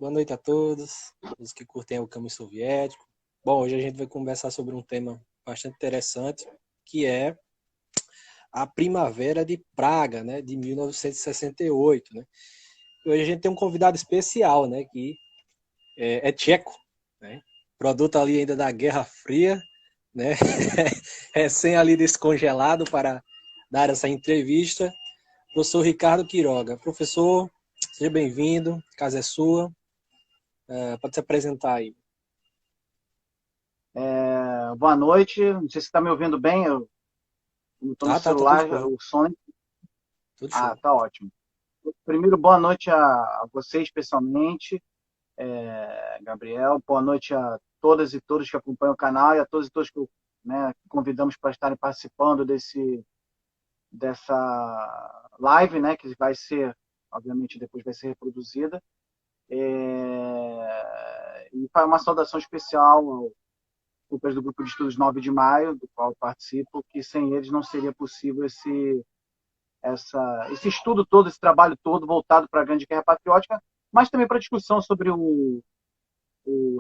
Boa noite a todos, os que curtem o caminho soviético. Bom, hoje a gente vai conversar sobre um tema bastante interessante, que é a Primavera de Praga, né, de 1968, né? Hoje a gente tem um convidado especial, né, que é tcheco, né? Produto ali ainda da Guerra Fria, né? Recém ali descongelado para dar essa entrevista. Professor Ricardo Quiroga. Professor, seja bem-vindo, a casa é sua. Pode se apresentar aí. Boa noite, não sei se está me ouvindo bem, eu estou no Tá tudo celular, show. o som... Tudo Ah, show. tá ótimo. Primeiro, boa noite a você especialmente, Gabriel, boa noite a todas e todos que acompanham o canal e a todos e todos que, né, convidamos para estarem participando dessa live, né, que vai ser, obviamente, depois vai ser reproduzida. E uma saudação especial ao do Grupo de Estudos 9 de Maio, do qual eu participo, que sem eles não seria possível esse estudo todo, esse trabalho todo voltado para a Grande Guerra Patriótica, mas também para a discussão sobre o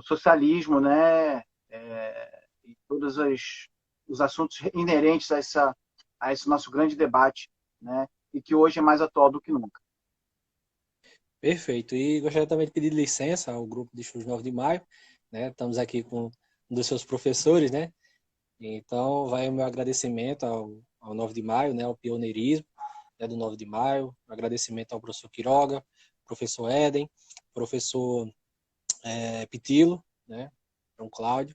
socialismo, né, e todos os assuntos inerentes a esse nosso grande debate, né, e que hoje é mais atual do que nunca. Perfeito. E gostaria também de pedir licença ao grupo de estudos 9 de maio, né? Estamos aqui com um dos seus professores, né? Então, vai o meu agradecimento ao 9 de maio, né? Ao pioneirismo, né, do 9 de maio. Agradecimento ao professor Quiroga, professor Éden, professor Pitilo, né? João Cláudio,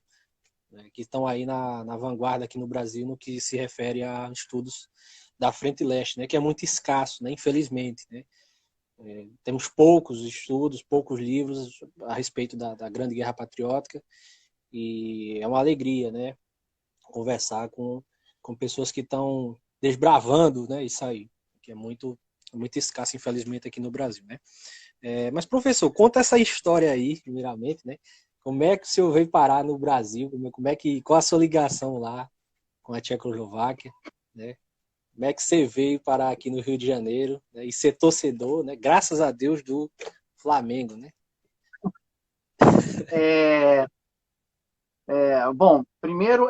né, que estão aí na vanguarda aqui no Brasil no que se refere a estudos da Frente Leste, né? Que é muito escasso, né? Infelizmente, né? Temos poucos estudos, poucos livros a respeito da Grande Guerra Patriótica e é uma alegria, né, conversar com pessoas que estão desbravando, né, isso aí, que é muito escasso, infelizmente, aqui no Brasil, né. Mas, professor, conta essa história aí, primeiramente, né, como é que o senhor veio parar no Brasil, qual a sua ligação lá com a Tchecoslováquia, né, como é que você veio parar aqui no Rio de Janeiro, né, e ser torcedor, né? Graças a Deus do Flamengo, né? É, Bom, primeiro,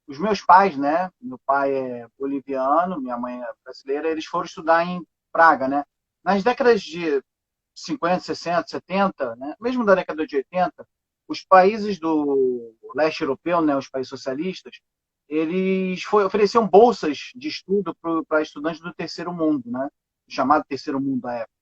os meus pais, né? Meu pai é boliviano, minha mãe é brasileira, eles foram estudar em Praga, né? Nas décadas de 50, 60, 70, né? Mesmo da década de 80, os países do leste europeu, né? Os países socialistas, ofereciam bolsas de estudo para estudantes do terceiro mundo, né? Chamado terceiro mundo à época,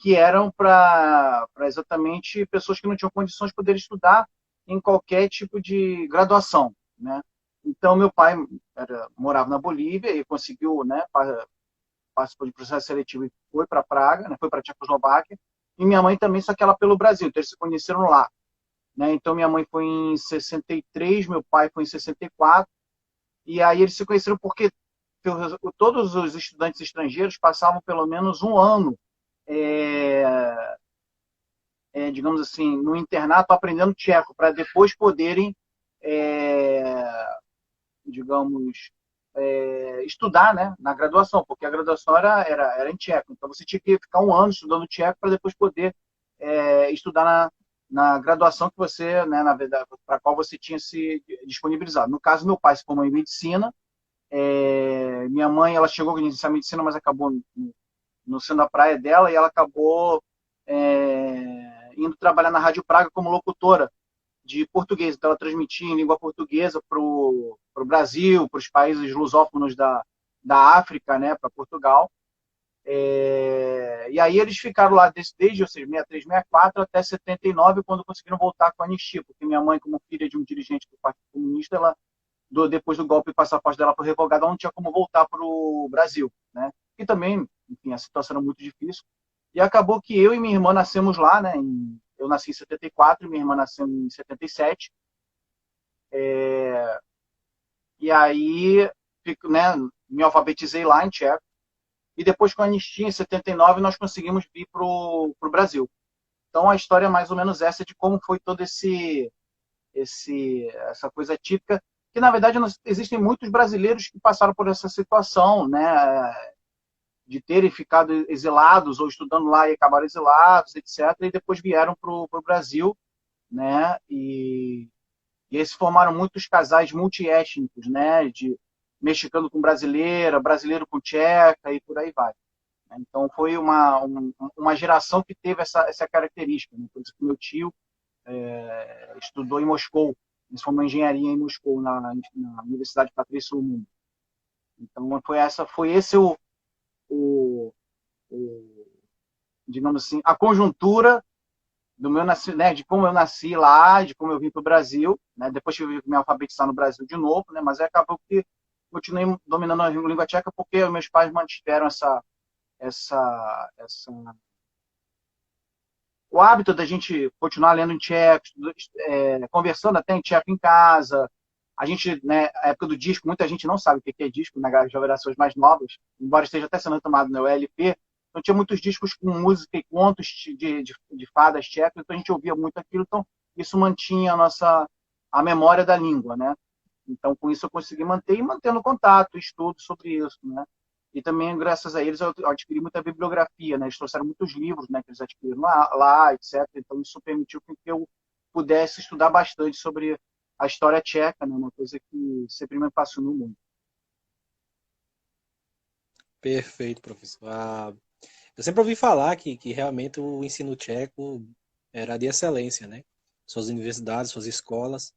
que eram para exatamente pessoas que não tinham condições de poder estudar em qualquer tipo de graduação, né? Então, meu pai morava na Bolívia e conseguiu, né, participou de processo seletivo e foi para Praga, né, foi para a Tchecoslováquia, e minha mãe também, só que ela pelo Brasil, então eles se conheceram lá. Né? Então, minha mãe foi em 63, meu pai foi em 64, e aí eles se conheceram porque todos os estudantes estrangeiros passavam pelo menos um ano é, digamos assim, no internato aprendendo tcheco, para depois poderem, é, digamos, estudar, né, na graduação, porque a graduação era em tcheco. Então você tinha que ficar um ano estudando tcheco para depois poder estudar na graduação que você, né, na verdade, para a qual você tinha se disponibilizado. No caso, meu pai se formou em medicina, minha mãe, ela chegou a iniciar medicina, mas acabou no sendo a praia dela, e ela acabou indo trabalhar na Rádio Praga como locutora de português. Então, ela transmitia em língua portuguesa para o Brasil, para os países lusófonos da África, né, para Portugal. E aí eles ficaram lá desde, ou seja, 63, 64 até 79, quando conseguiram voltar com a anistia, porque minha mãe, como filha de um dirigente do Partido Comunista, ela, depois do golpe, o passaporte dela foi revogado, ela não tinha como voltar para o Brasil, né? E também, enfim, a situação era muito difícil. E acabou que eu e minha irmã nascemos lá, né? Eu nasci em 74 e minha irmã nasceu em 77. E aí, né, me alfabetizei lá em tcheco. E depois, com a anistia, em 79, nós conseguimos vir para o Brasil. Então, a história é mais ou menos essa de como foi todo essa coisa típica, que, na verdade, existem muitos brasileiros que passaram por essa situação, né? de terem ficado exilados ou estudando lá e acabaram exilados, etc. E depois vieram para o Brasil, né? E aí se formaram muitos casais multiétnicos, né? De mexicano com brasileira, brasileiro com tcheca e por aí vai. Então foi uma geração que teve essa característica. Né? Por isso que meu tio estudou em Moscou, ele formou engenharia em Moscou, na Universidade Patrício Lumumba. Então foi esse o, digamos assim, a conjuntura do meu né, de como eu nasci lá, de como eu vim para o Brasil, né? Depois tive que me alfabetizar no Brasil de novo, né? Mas aí acabou que continuei dominando a língua tcheca porque meus pais mantiveram essa o hábito da gente continuar lendo em tcheco, conversando até em tcheco em casa. A gente, né, a época do disco, muita gente não sabe o que é disco, né, as gerações mais novas, embora esteja até sendo tomado no LP. Então tinha muitos discos com música e contos de fadas tchecas, então a gente ouvia muito aquilo, então isso mantinha a memória da língua, né? Então com isso eu consegui manter e mantendo contato, estudo sobre isso, né? E também, graças a eles, eu adquiri muita bibliografia, né? Eles trouxeram muitos livros, né, que eles adquiriram lá, etc. Então, isso permitiu que eu pudesse estudar bastante sobre a história tcheca, né? Uma coisa que sempre me fascinou muito. Perfeito, professor. Eu sempre ouvi falar que realmente o ensino tcheco era de excelência, né? Suas universidades, suas escolas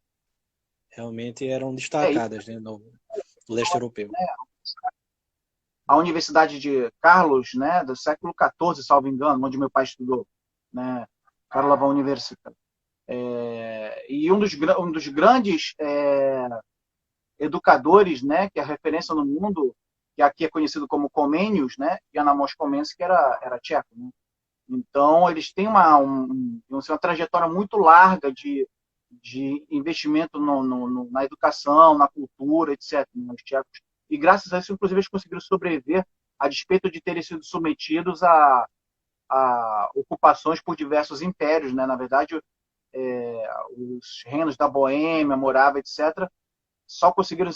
realmente eram E, destacadas, né, no leste europeu. né, a Universidade de Carlos, né, do século XIV, salvo engano, onde meu pai estudou, né? Karlova Universitat. E um dos grandes educadores, né, que é a referência no mundo, que aqui é conhecido como Comenius, né, Jan Amos Komensky, que era tcheco, né? Então, eles têm uma trajetória muito larga de investimento na educação, na cultura, etc., né, os tchecos. E graças a isso, inclusive, eles conseguiram sobreviver a despeito de terem sido submetidos a ocupações por diversos impérios, né? Na verdade, os reinos da Boêmia, Morávia, etc., só conseguiram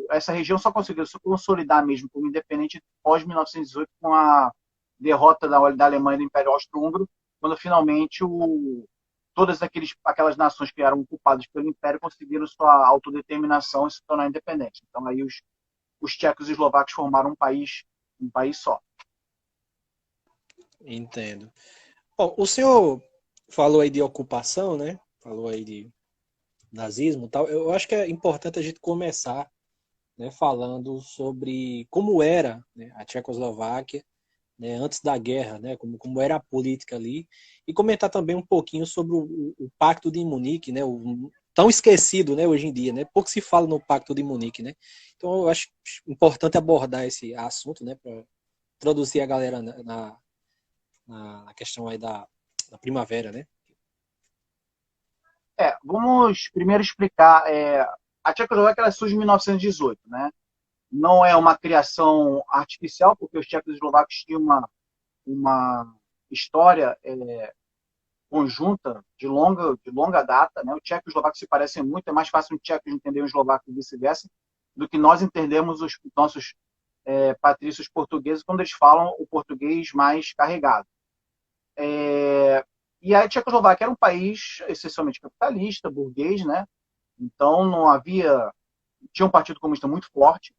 essa região só conseguiu se consolidar mesmo como independente pós 1918 com a derrota da Alemanha do Império Austro-Húngaro, quando finalmente todas aquelas nações que eram ocupadas pelo Império conseguiram sua autodeterminação e se tornar independentes. Então aí os tchecos e eslovacos formaram um país só. Entendo. Bom, o senhor falou aí de ocupação, né? Falou aí de nazismo e tal. Eu acho que é importante a gente começar, né, falando sobre como era, né, a Tchecoslováquia, né, antes da guerra, né, como era a política ali, e comentar também um pouquinho sobre o Pacto de Munique, né, tão esquecido, né, hoje em dia, né, pouco se fala no Pacto de Munique, né. Então eu acho importante abordar esse assunto, né, para introduzir a galera na questão aí da primavera, né. Vamos primeiro explicar. A Tchecoslováquia ela surge em 1918, né? Não é uma criação artificial, porque os tchecos e eslovacos tinham uma história conjunta de longa data, né? O tcheco e o eslovaco se parecem muito, é mais fácil um tcheco entender um eslovaco e vice-versa, do que nós entendemos os nossos patrícios portugueses quando eles falam o português mais carregado. E a Tchecoslováquia era um país essencialmente capitalista, burguês, né? Então não havia... Tinha um partido comunista muito forte,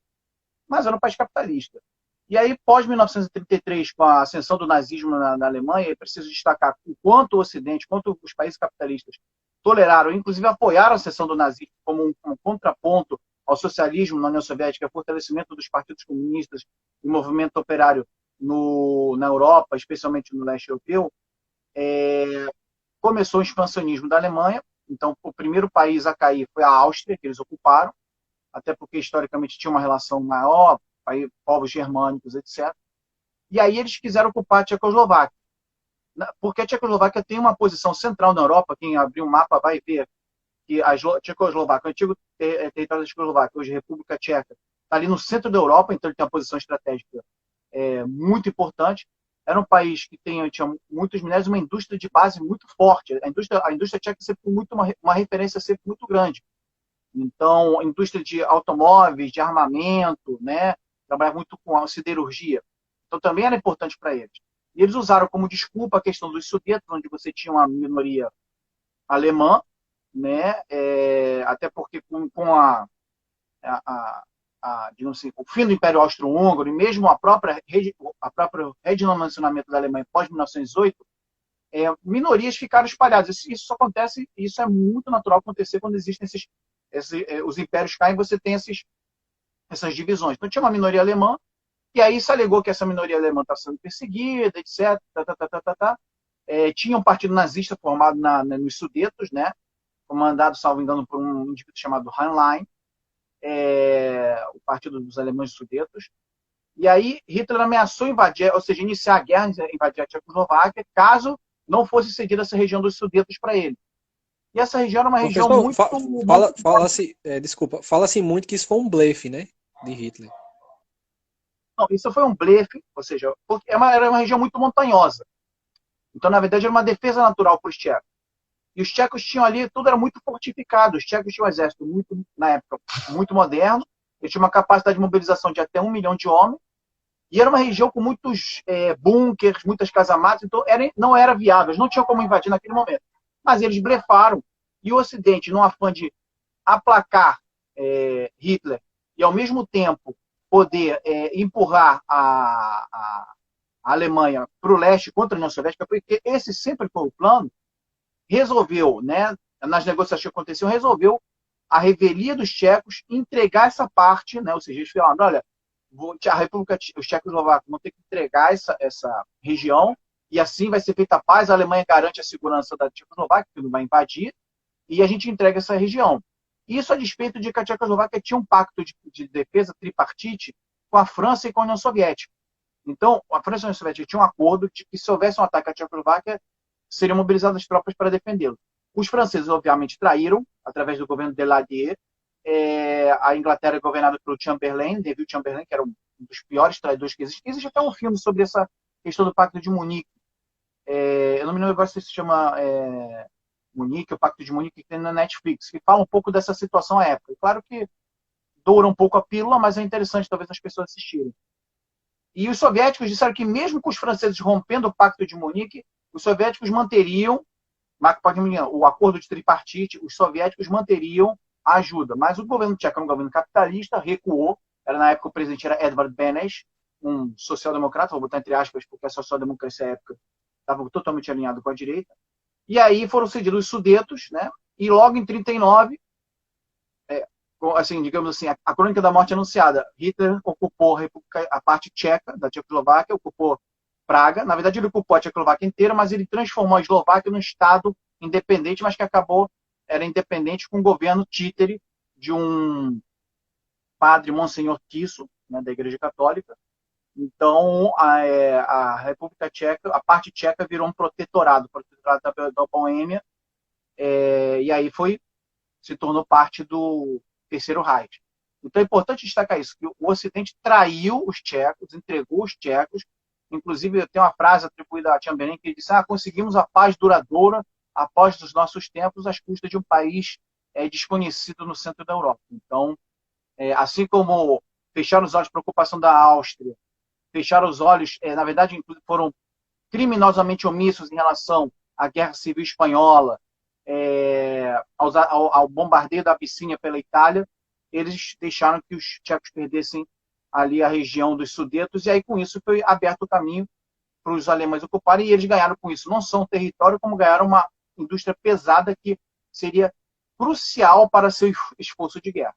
mas era um país capitalista. E aí, pós-1933, com a ascensão do nazismo na Alemanha, é preciso destacar o quanto o Ocidente, quanto os países capitalistas toleraram, inclusive apoiaram a ascensão do nazismo como um contraponto ao socialismo na União Soviética, fortalecimento dos partidos comunistas e movimento operário na Europa, especialmente no leste europeu. Começou o expansionismo da Alemanha. Então, o primeiro país a cair foi a Áustria, que eles ocuparam, até porque historicamente tinha uma relação maior, povos germânicos, etc. E aí eles quiseram ocupar a Tchecoslováquia. Porque a Tchecoslováquia tem uma posição central na Europa, quem abrir um mapa vai ver que a Tchecoslováquia, o antigo território da Tchecoslováquia, hoje República Tcheca, está ali no centro da Europa, então ele tem uma posição estratégica muito importante. Era um país que tinha muitos minérios, uma indústria de base muito forte. A indústria tcheca sempre foi uma referência sempre muito grande. Então, indústria de automóveis, de armamento, né? Trabalhava muito com a siderurgia. Então também era importante para eles. E eles usaram como desculpa a questão dos Sudetos, onde você tinha uma minoria alemã, né? Até porque com a, digamos assim, o fim do Império Austro-Húngaro e mesmo a própria redimensionamento da Alemanha pós-1908, minorias ficaram espalhadas. Isso só acontece, isso é muito natural acontecer quando existem os impérios caem, você tem essas divisões. Então tinha uma minoria alemã, e aí se alegou que essa minoria alemã está sendo perseguida, etc. Tinha um partido nazista formado nos Sudetos, né? Comandado, salvo engano, por um indivíduo chamado Heinlein, o Partido dos Alemães Sudetos. E aí Hitler ameaçou invadir, ou seja, iniciar a guerra, invadir a Tchecoslováquia, caso não fosse cedida essa região dos Sudetos para ele. E essa região era uma região Professor, muito... fala-se muito que isso foi um blefe, né, de Hitler. Não, isso foi um blefe, ou seja, era uma região muito montanhosa. Então, na verdade, era uma defesa natural para os tchecos. E os tchecos tinham ali, tudo era muito fortificado. Os tchecos tinham um exército, na época, muito moderno. Eles tinham uma capacidade de mobilização de até 1 milhão de homens. E era uma região com muitos bunkers, muitas casamatas. Então, não era viável. Eles não tinham como invadir naquele momento. Mas eles blefaram. E o Ocidente, num afã de aplacar Hitler e, ao mesmo tempo, poder empurrar a Alemanha para o leste contra a União Soviética, porque esse sempre foi o plano, resolveu, né, nas negociações que aconteciam, resolveu a revelia dos tchecos entregar essa parte, né, ou seja, eles falaram, olha, a República, os tchecoslovacos vão ter que entregar essa região e assim vai ser feita a paz, a Alemanha garante a segurança da Tchecoslováquia, que não vai invadir, e a gente entrega essa região. Isso a despeito de que a Tchecoslováquia tinha um pacto de defesa tripartite com a França e com a União Soviética. Então, a França e a União Soviética tinham um acordo de que se houvesse um ataque à Tchecoslováquia, seriam mobilizadas tropas para defendê-lo. Os franceses, obviamente, traíram, através do governo de Daladier. A Inglaterra é governada pelo Chamberlain, Neville Chamberlain, que era um dos piores traidores que existe. Existe até um filme sobre essa questão do Pacto de Munique. Eu não me lembro agora se se chama Munique, o Pacto de Munique, que tem na Netflix, que fala um pouco dessa situação à época. Claro que doura um pouco a pílula, mas é interessante talvez as pessoas assistirem. E os soviéticos disseram que mesmo com os franceses rompendo o Pacto de Munique, os soviéticos manteriam, o acordo de tripartite, os soviéticos manteriam a ajuda. Mas o governo tcheco era um governo capitalista, recuou. Na época o presidente era Edvard Beneš, um social-democrata, vou botar entre aspas, porque a social-democracia à época estava totalmente alinhado com a direita. E aí foram cedidos os Sudetos, né? E logo em 1939, assim, digamos assim, a crônica da morte anunciada, Hitler ocupou a parte tcheca da Tchecoslováquia, ocupou Praga. Na verdade, ele ocupou a Tchecoslováquia inteira, mas ele transformou a Eslováquia num estado independente, mas que era independente com o governo títere de um padre, Monsenhor Tiso, né, da Igreja Católica. Então, a República Tcheca, a parte tcheca virou um protetorado da Boêmia, e aí se tornou parte do Terceiro Reich. Então é importante destacar isso, que o Ocidente traiu os tchecos, entregou os tchecos. Inclusive, tem uma frase atribuída a Chamberlain que disse: conseguimos a paz duradoura após os nossos tempos, às custas de um país desconhecido no centro da Europa. Então, assim como fecharam os olhos para a ocupação da Áustria, fecharam os olhos, na verdade, foram criminosamente omissos em relação à Guerra Civil Espanhola, ao bombardeio da Abissínia pela Itália, eles deixaram que os tchecos perdessem ali a região dos Sudetos, e aí com isso foi aberto o caminho para os alemães ocuparem, e eles ganharam com isso não só um território, como ganharam uma indústria pesada que seria crucial para seu esforço de guerra.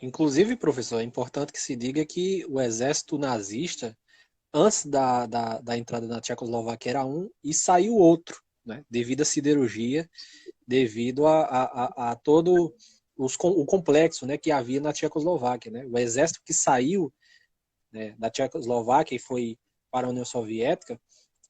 Inclusive, professor, é importante que se diga que o exército nazista, antes da entrada na Tchecoslováquia, era um e saiu outro, né? Devido à siderurgia, devido a todo o complexo, né, que havia na Tchecoslováquia. Né? O exército que saiu, né, da Tchecoslováquia e foi para a União Soviética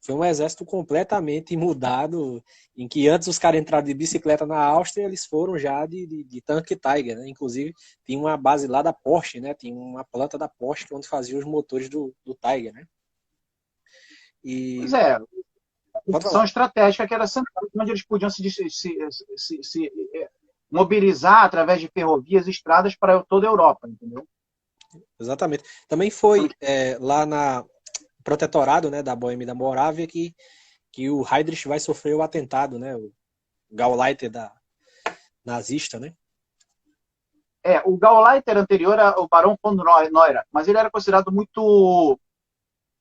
foi um exército completamente mudado, em que antes os caras entraram de bicicleta na Áustria, eles foram já de tanque Tiger, né? Inclusive tinha uma base lá da Porsche, né? Tinha uma planta da Porsche onde fazia os motores do Tiger, né? Pois é, a posição estratégica que era central, onde eles podiam se mobilizar através de ferrovias e estradas para toda a Europa, entendeu? Exatamente. Também foi lá na protetorado, né, da Boêmia e da Morávia que o Heydrich vai sofrer o atentado, né, o Gauleiter da nazista, né? O Gauleiter anterior era o Barão von Neuera, mas ele era considerado muito,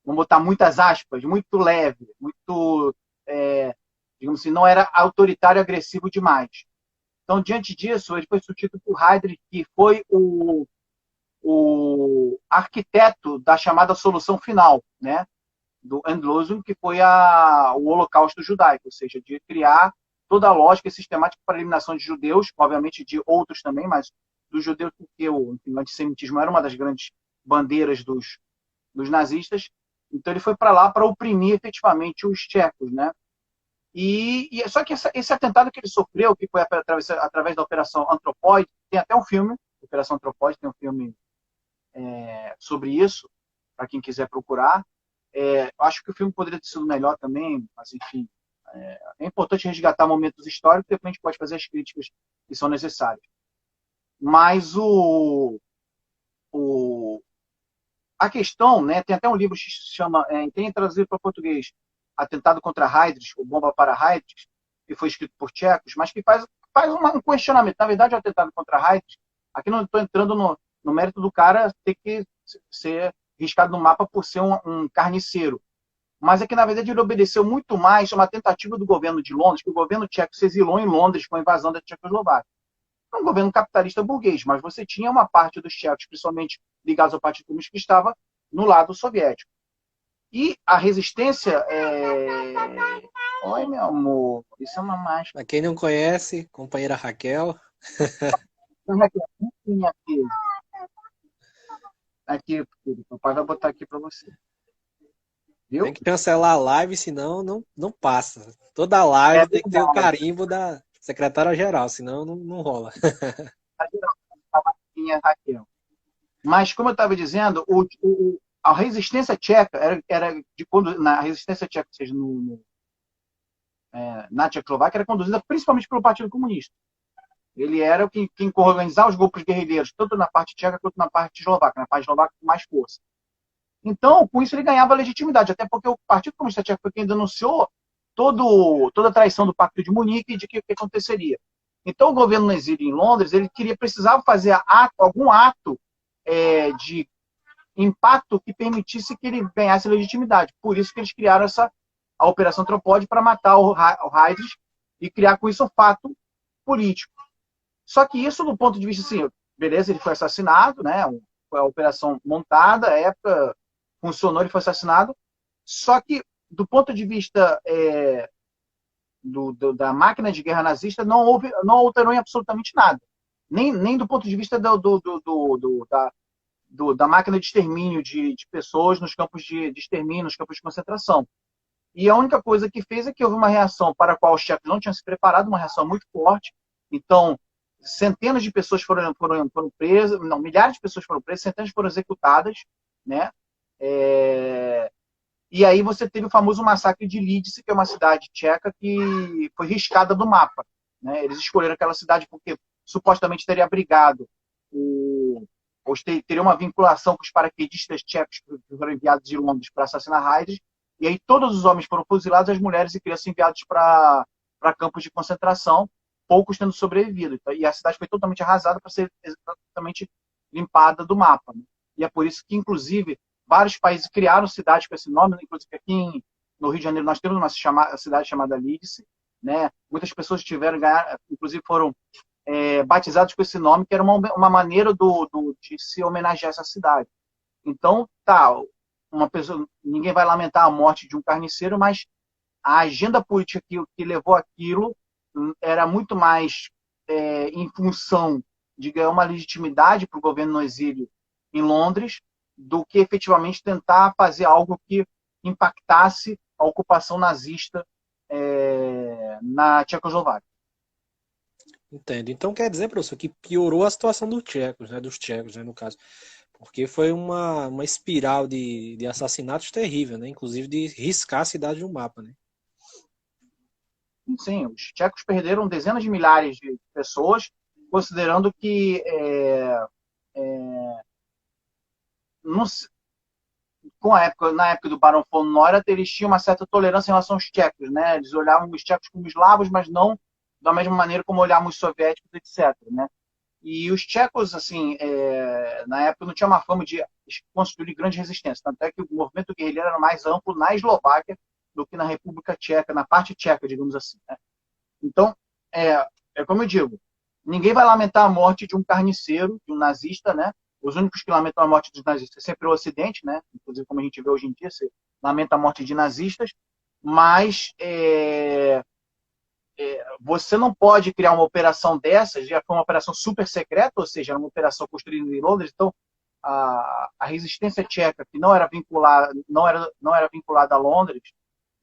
vamos botar muitas aspas, muito leve, muito, digamos assim, não era autoritário e agressivo demais. Então, diante disso, ele foi substituído por Heydrich, que foi o arquiteto da chamada solução final, né? Do Endlösung, que foi o Holocausto Judaico, ou seja, de criar toda a lógica e sistemática para a eliminação de judeus, obviamente de outros também, mas dos judeus, porque o antissemitismo era uma das grandes bandeiras dos nazistas. Então ele foi para lá para oprimir efetivamente os tchecos, né? Só que esse atentado que ele sofreu, que foi através da Operação Anthropoid, tem até um filme, Operação Anthropoid, tem um filme sobre isso, para quem quiser procurar. Acho que o filme poderia ter sido melhor também, mas enfim. É importante resgatar momentos históricos, depois a gente pode fazer as críticas que são necessárias. Mas a questão, né, tem até um livro que se chama, tem traduzido para português, Atentado contra Heydrich, ou Bomba para Heydrich, que foi escrito por tchecos, mas que faz um questionamento. Na verdade, o atentado contra Heydrich, aqui não estou entrando no mérito do cara ter que ser riscado no mapa por ser um carniceiro. Mas é que, na verdade, ele obedeceu muito mais a uma tentativa do governo de Londres, que o governo tcheco se exilou em Londres com a invasão da Tchecoslováquia. É um governo capitalista burguês, mas você tinha uma parte dos tchecos, principalmente ligados ao Partido Comunista, que estava no lado soviético. E a resistência Oi, meu amor, isso é uma máscara. Para quem não conhece, companheira Raquel. Aqui, filho, o pai vai botar aqui para você. Viu? Tem que cancelar a live, senão não passa. Toda live tem que ter o carimbo da secretária-geral, senão não rola. Raquel. Mas, como eu estava dizendo, a resistência tcheca era de quando na resistência tcheca, ou seja, na Tchecoslováquia, era conduzida principalmente pelo Partido Comunista. Ele era quem organizava os grupos guerrilheiros, tanto na parte tcheca quanto na parte eslovaca, na parte eslovaca com mais força. Então, com isso, ele ganhava legitimidade, até porque o Partido Comunista Tcheco foi quem denunciou toda a traição do Pacto de Munique e de que aconteceria. Então, o governo no exílio em Londres, ele precisava fazer algum ato de impacto que permitisse que ele ganhasse legitimidade. Por isso que eles criaram a Operação Anthropoid para matar o Heydrich e criar com isso um fato político. Só que isso, do ponto de vista assim, beleza, ele foi assassinado, né? Foi a operação montada, a época funcionou, ele foi assassinado. Só que, do ponto de vista da máquina de guerra nazista, não alterou em absolutamente nada. Nem do ponto de vista da máquina de extermínio de pessoas nos campos de extermínio, nos campos de concentração. E a única coisa que fez é que houve uma reação para a qual os tchecos não tinham se preparado, uma reação muito forte. Então, centenas de pessoas foram presas, não, milhares de pessoas foram presas, centenas foram executadas, né? E aí você teve o famoso massacre de Lidice, que é uma cidade tcheca que foi riscada do mapa, né? Eles escolheram aquela cidade porque supostamente teria abrigado ou teria uma vinculação com os paraquedistas tchecos que foram enviados de Londres para assassinar Heydrich. E aí todos os homens foram fuzilados, as mulheres e crianças enviados para campos de concentração, poucos tendo sobrevivido. E a cidade foi totalmente arrasada para ser exatamente limpada do mapa, né? E é por isso que, inclusive, vários países criaram cidades com esse nome, inclusive aqui no Rio de Janeiro nós temos uma cidade chamada Lidice, né? Muitas pessoas inclusive foram batizados com esse nome, que era uma maneira de se homenagear essa cidade. Então, uma pessoa, ninguém vai lamentar a morte de um carniceiro, mas a agenda política que levou aquilo era muito mais em função de ganhar uma legitimidade para o governo no exílio em Londres do que efetivamente tentar fazer algo que impactasse a ocupação nazista na Tchecoslováquia. Entendo. Então quer dizer, professor, que piorou a situação dos tchecos, né, no caso. Porque foi uma espiral de assassinatos terrível, né? Inclusive de riscar a cidade no mapa, né? Sim, os tchecos perderam dezenas de milhares de pessoas, considerando que não se- na época do Barão von Neurath, eles tinham uma certa tolerância em relação aos tchecos, né? Eles olhavam os tchecos como eslavos, mas não da mesma maneira como olhavam os soviéticos, etc., né? E os tchecos, assim, na época não tinha uma fama de construir grande resistência, tanto é que o movimento guerrilheiro era mais amplo na Eslováquia do que na República Tcheca, na parte tcheca, digamos assim, né? Então, é como eu digo, ninguém vai lamentar a morte de um carniceiro, de um nazista, né? Os únicos que lamentam a morte dos nazistas é sempre o Ocidente, né? Inclusive, como a gente vê hoje em dia, você lamenta a morte de nazistas, mas você não pode criar uma operação dessas, já foi uma operação super secreta, ou seja, era uma operação construída em Londres, então a resistência tcheca, que não era vinculada a Londres,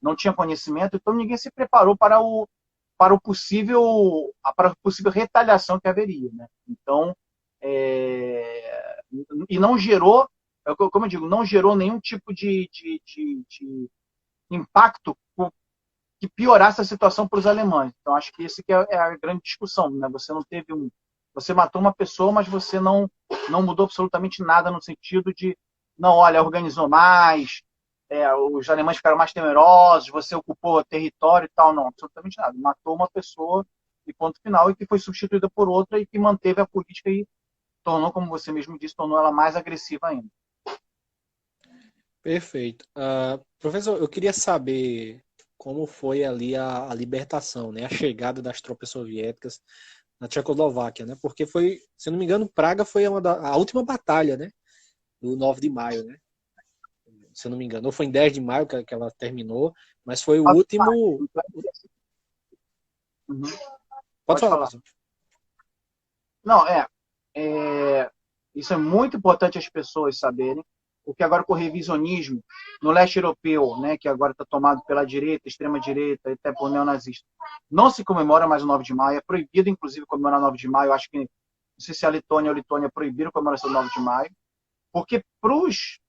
não tinha conhecimento, então ninguém se preparou para a possível retaliação que haveria, né? Então, e não gerou, como eu digo, não gerou nenhum tipo de impacto que piorasse a situação para os alemães. Então, acho que esse que é a grande discussão, né? Você matou uma pessoa, mas você não mudou absolutamente nada no sentido de, não, olha, organizou mais, os alemães ficaram mais temerosos, você ocupou território e tal, não, absolutamente nada. Matou uma pessoa e ponto final, e que foi substituída por outra e que manteve a política e tornou, como você mesmo disse, tornou ela mais agressiva ainda. Perfeito. Professor, eu queria saber como foi ali a libertação, né? A chegada das tropas soviéticas na Tchecoslováquia, né? Porque foi, se não me engano, Praga foi a última batalha, né? Do 9 de maio, né? Se eu não me engano, ou foi em 10 de maio que ela terminou, mas foi o último. Uhum. Pode falar, falar. professor. Não, isso é muito importante as pessoas saberem, porque agora com o revisionismo no leste europeu, né, que agora está tomado pela direita, extrema-direita, até por neonazista, não se comemora mais o 9 de maio, é proibido, inclusive, comemorar o 9 de maio, acho que, não sei se a Letônia ou a Letônia proibiram a comemoração do 9 de maio, porque para os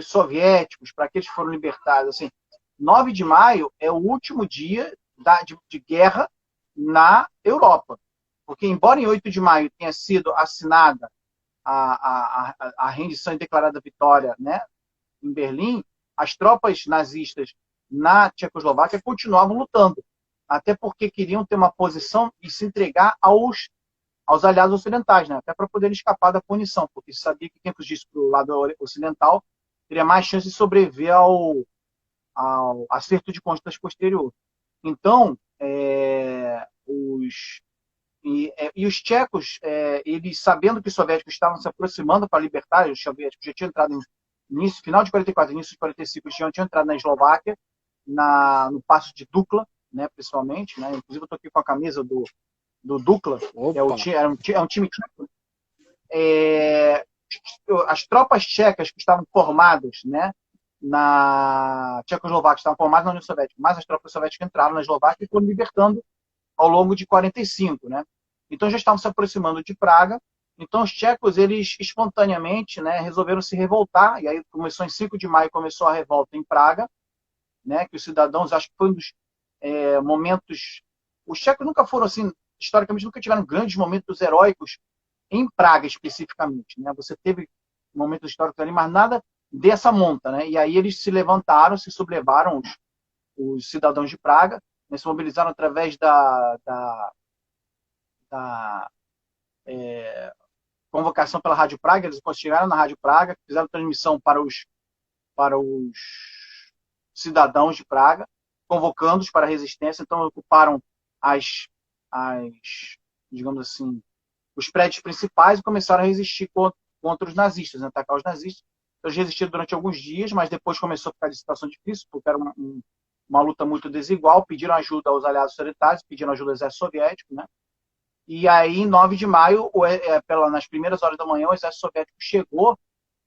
soviéticos, para aqueles que foram libertados, assim, 9 de maio é o último dia de guerra na Europa. Porque, embora em 8 de maio tenha sido assinada a rendição e declarada vitória, né, em Berlim, as tropas nazistas na Tchecoslováquia continuavam lutando. Até porque queriam ter uma posição e se entregar aos aliados ocidentais, né, até para poder escapar da punição, porque se sabia que quem fugisse para o lado ocidental teria mais chance de sobreviver ao acerto de contas posterior. Então, os tchecos, eles sabendo que os soviéticos estavam se aproximando para libertar, os soviéticos já tinham entrado no final de 44, início de 45, eles já tinham entrado na Eslováquia, no passo de Dukla, né, principalmente, né? Inclusive eu estou aqui com a camisa do Dukla, que é um time tcheco. As tropas tchecas que estavam formadas, né, na Tchecoslováquia, estavam formadas na União Soviética, mas as tropas soviéticas entraram na Eslováquia e foram libertando ao longo de 45, né? Então já estavam se aproximando de Praga. Então os tchecos, eles espontaneamente, né, resolveram se revoltar, e aí começou em 5 de maio, começou a revolta em Praga, né, que os cidadãos, acho que foi um dos momentos... Os tchecos nunca foram, assim, historicamente, nunca tiveram grandes momentos heróicos em Praga, especificamente, né? Você teve momentos históricos ali, mas nada dessa monta, né? E aí eles se levantaram, se sublevaram, os cidadãos de Praga, né, se mobilizaram através da convocação pela Rádio Praga. Eles chegaram na Rádio Praga, fizeram transmissão para os cidadãos de Praga, convocando-os para a resistência. Então ocuparam digamos assim, os prédios principais e começaram a resistir contra os nazistas, né, atacar os nazistas. Eles resistiram durante alguns dias, mas depois começou a ficar de situação difícil, porque era uma luta muito desigual. Pediram ajuda aos aliados ocidentais, pediram ajuda ao exército soviético, né? E aí, em 9 de maio, nas primeiras horas da manhã, o exército soviético chegou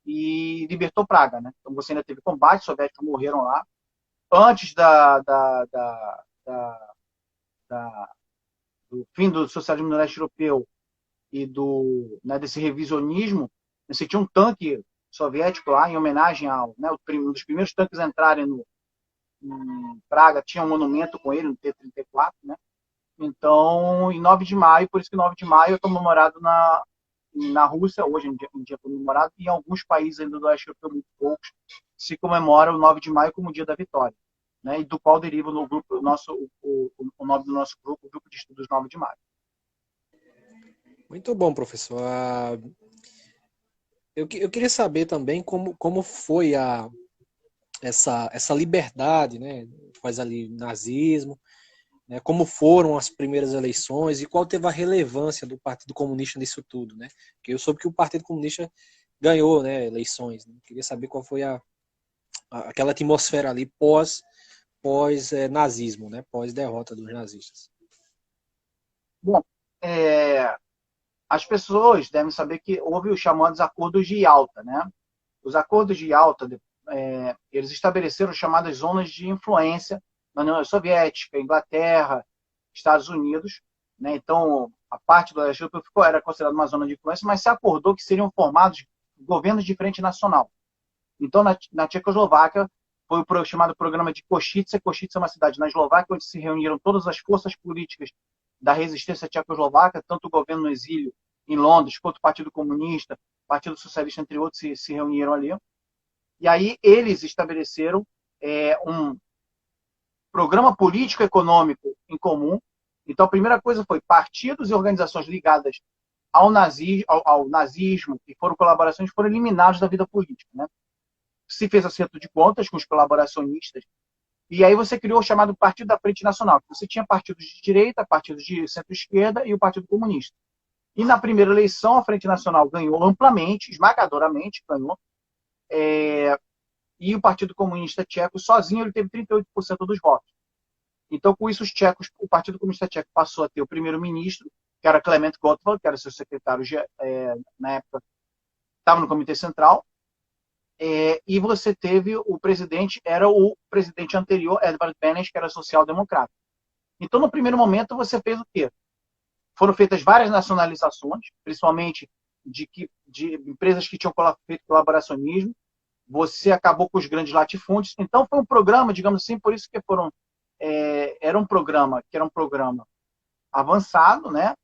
e libertou Praga, né? Então você ainda teve combate, os soviéticos morreram lá. Antes do fim do socialismo no leste europeu e desse revisionismo, você tinha um tanque soviético lá, em homenagem ao, né, um dos primeiros tanques a entrarem em Praga, tinha um monumento com ele, no T-34, né? Então, em 9 de maio, por isso que 9 de maio é comemorado na Rússia, hoje em dia comemorado, e em alguns países ainda do leste europeu, muito poucos, se comemora o 9 de maio como o dia da vitória, né? E do qual deriva no grupo o nome do nosso grupo, o Grupo de Estudos 9 de Maio. Muito bom, professor. Eu queria saber também como foi essa liberdade, né? Faz ali nazismo, né? Como foram as primeiras eleições e qual teve a relevância do Partido Comunista nisso tudo, né? Porque eu soube que o Partido Comunista ganhou, né, eleições. Né? Queria saber qual foi aquela atmosfera ali pós nazismo, né? Pós derrota dos nazistas. Bom, as pessoas devem saber que houve os chamados Acordos de Yalta, né? Os Acordos de Yalta, eles estabeleceram chamadas zonas de influência na União Soviética, Inglaterra, Estados Unidos, né? Então, a parte do leste europeu era considerada uma zona de influência, mas se acordou que seriam formados governos de frente nacional. Então, na Tchecoslováquia, foi o chamado programa de Košice. Košice é uma cidade na Eslováquia, onde se reuniram todas as forças políticas da resistência tchecoslovaca, tanto o governo no exílio em Londres, quanto o Partido Comunista, Partido Socialista, entre outros, se reuniram ali. E aí eles estabeleceram um programa político-econômico em comum. Então, a primeira coisa foi partidos e organizações ligadas ao nazismo, que foram colaborações, foram eliminados da vida política, né? Se fez acerto de contas com os colaboracionistas, e aí você criou o chamado Partido da Frente Nacional. Você tinha partidos de direita, partidos de centro-esquerda e o Partido Comunista. E na primeira eleição, a Frente Nacional ganhou amplamente, esmagadoramente ganhou, e o Partido Comunista Tcheco, sozinho, ele teve 38% dos votos. Então, com isso, o Partido Comunista Tcheco passou a ter o primeiro-ministro, que era Klement Gottwald, que era seu secretário, na época, estava no Comitê Central, e você teve o presidente, era o presidente anterior, Edvard Beneš, que era social-democrata. Então, no primeiro momento, você fez o quê? Foram feitas várias nacionalizações, principalmente de empresas que tinham feito colaboracionismo. Você acabou com os grandes latifúndios. Então, foi um programa, digamos assim, por isso que era um programa avançado, né?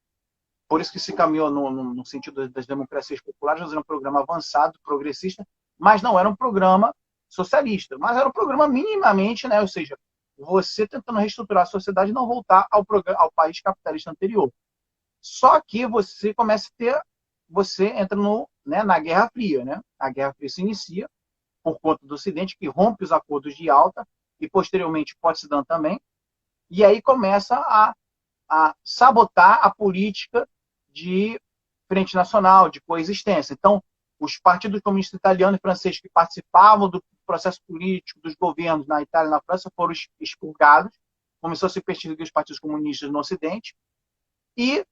Por isso que se caminhou no sentido das democracias populares, mas era um programa avançado, progressista, mas não era um programa socialista, mas era um programa minimamente, né? Ou seja, você tentando reestruturar a sociedade e não voltar ao país capitalista anterior. Só que você entra na Guerra Fria, né? A Guerra Fria se inicia por conta do Ocidente, que rompe os acordos de Yalta, e posteriormente Potsdam também, e aí começa a sabotar a política de frente nacional, de coexistência. Então, os partidos comunistas italiano e francês que participavam do processo político dos governos na Itália e na França foram expurgados, começou a se perseguir os partidos comunistas no Ocidente, e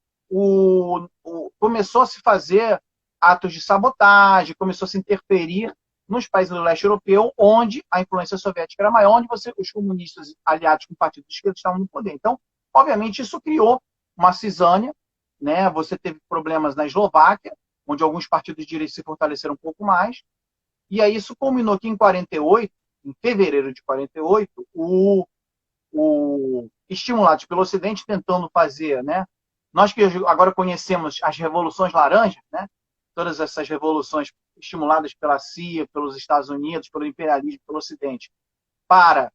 começou a se fazer atos de sabotagem, começou a se interferir nos países do leste europeu, onde a influência soviética era maior, onde os comunistas aliados com o partido de esquerda estavam no poder. Então, obviamente, isso criou uma cisânia, né? Você teve problemas na Eslováquia, onde alguns partidos de direita se fortaleceram um pouco mais, e aí isso culminou que em 48, em fevereiro de 48, estimulados pelo Ocidente, tentando fazer, né? Nós que agora conhecemos as revoluções laranjas, né? Todas essas revoluções estimuladas pela CIA, pelos Estados Unidos, pelo imperialismo, pelo Ocidente, para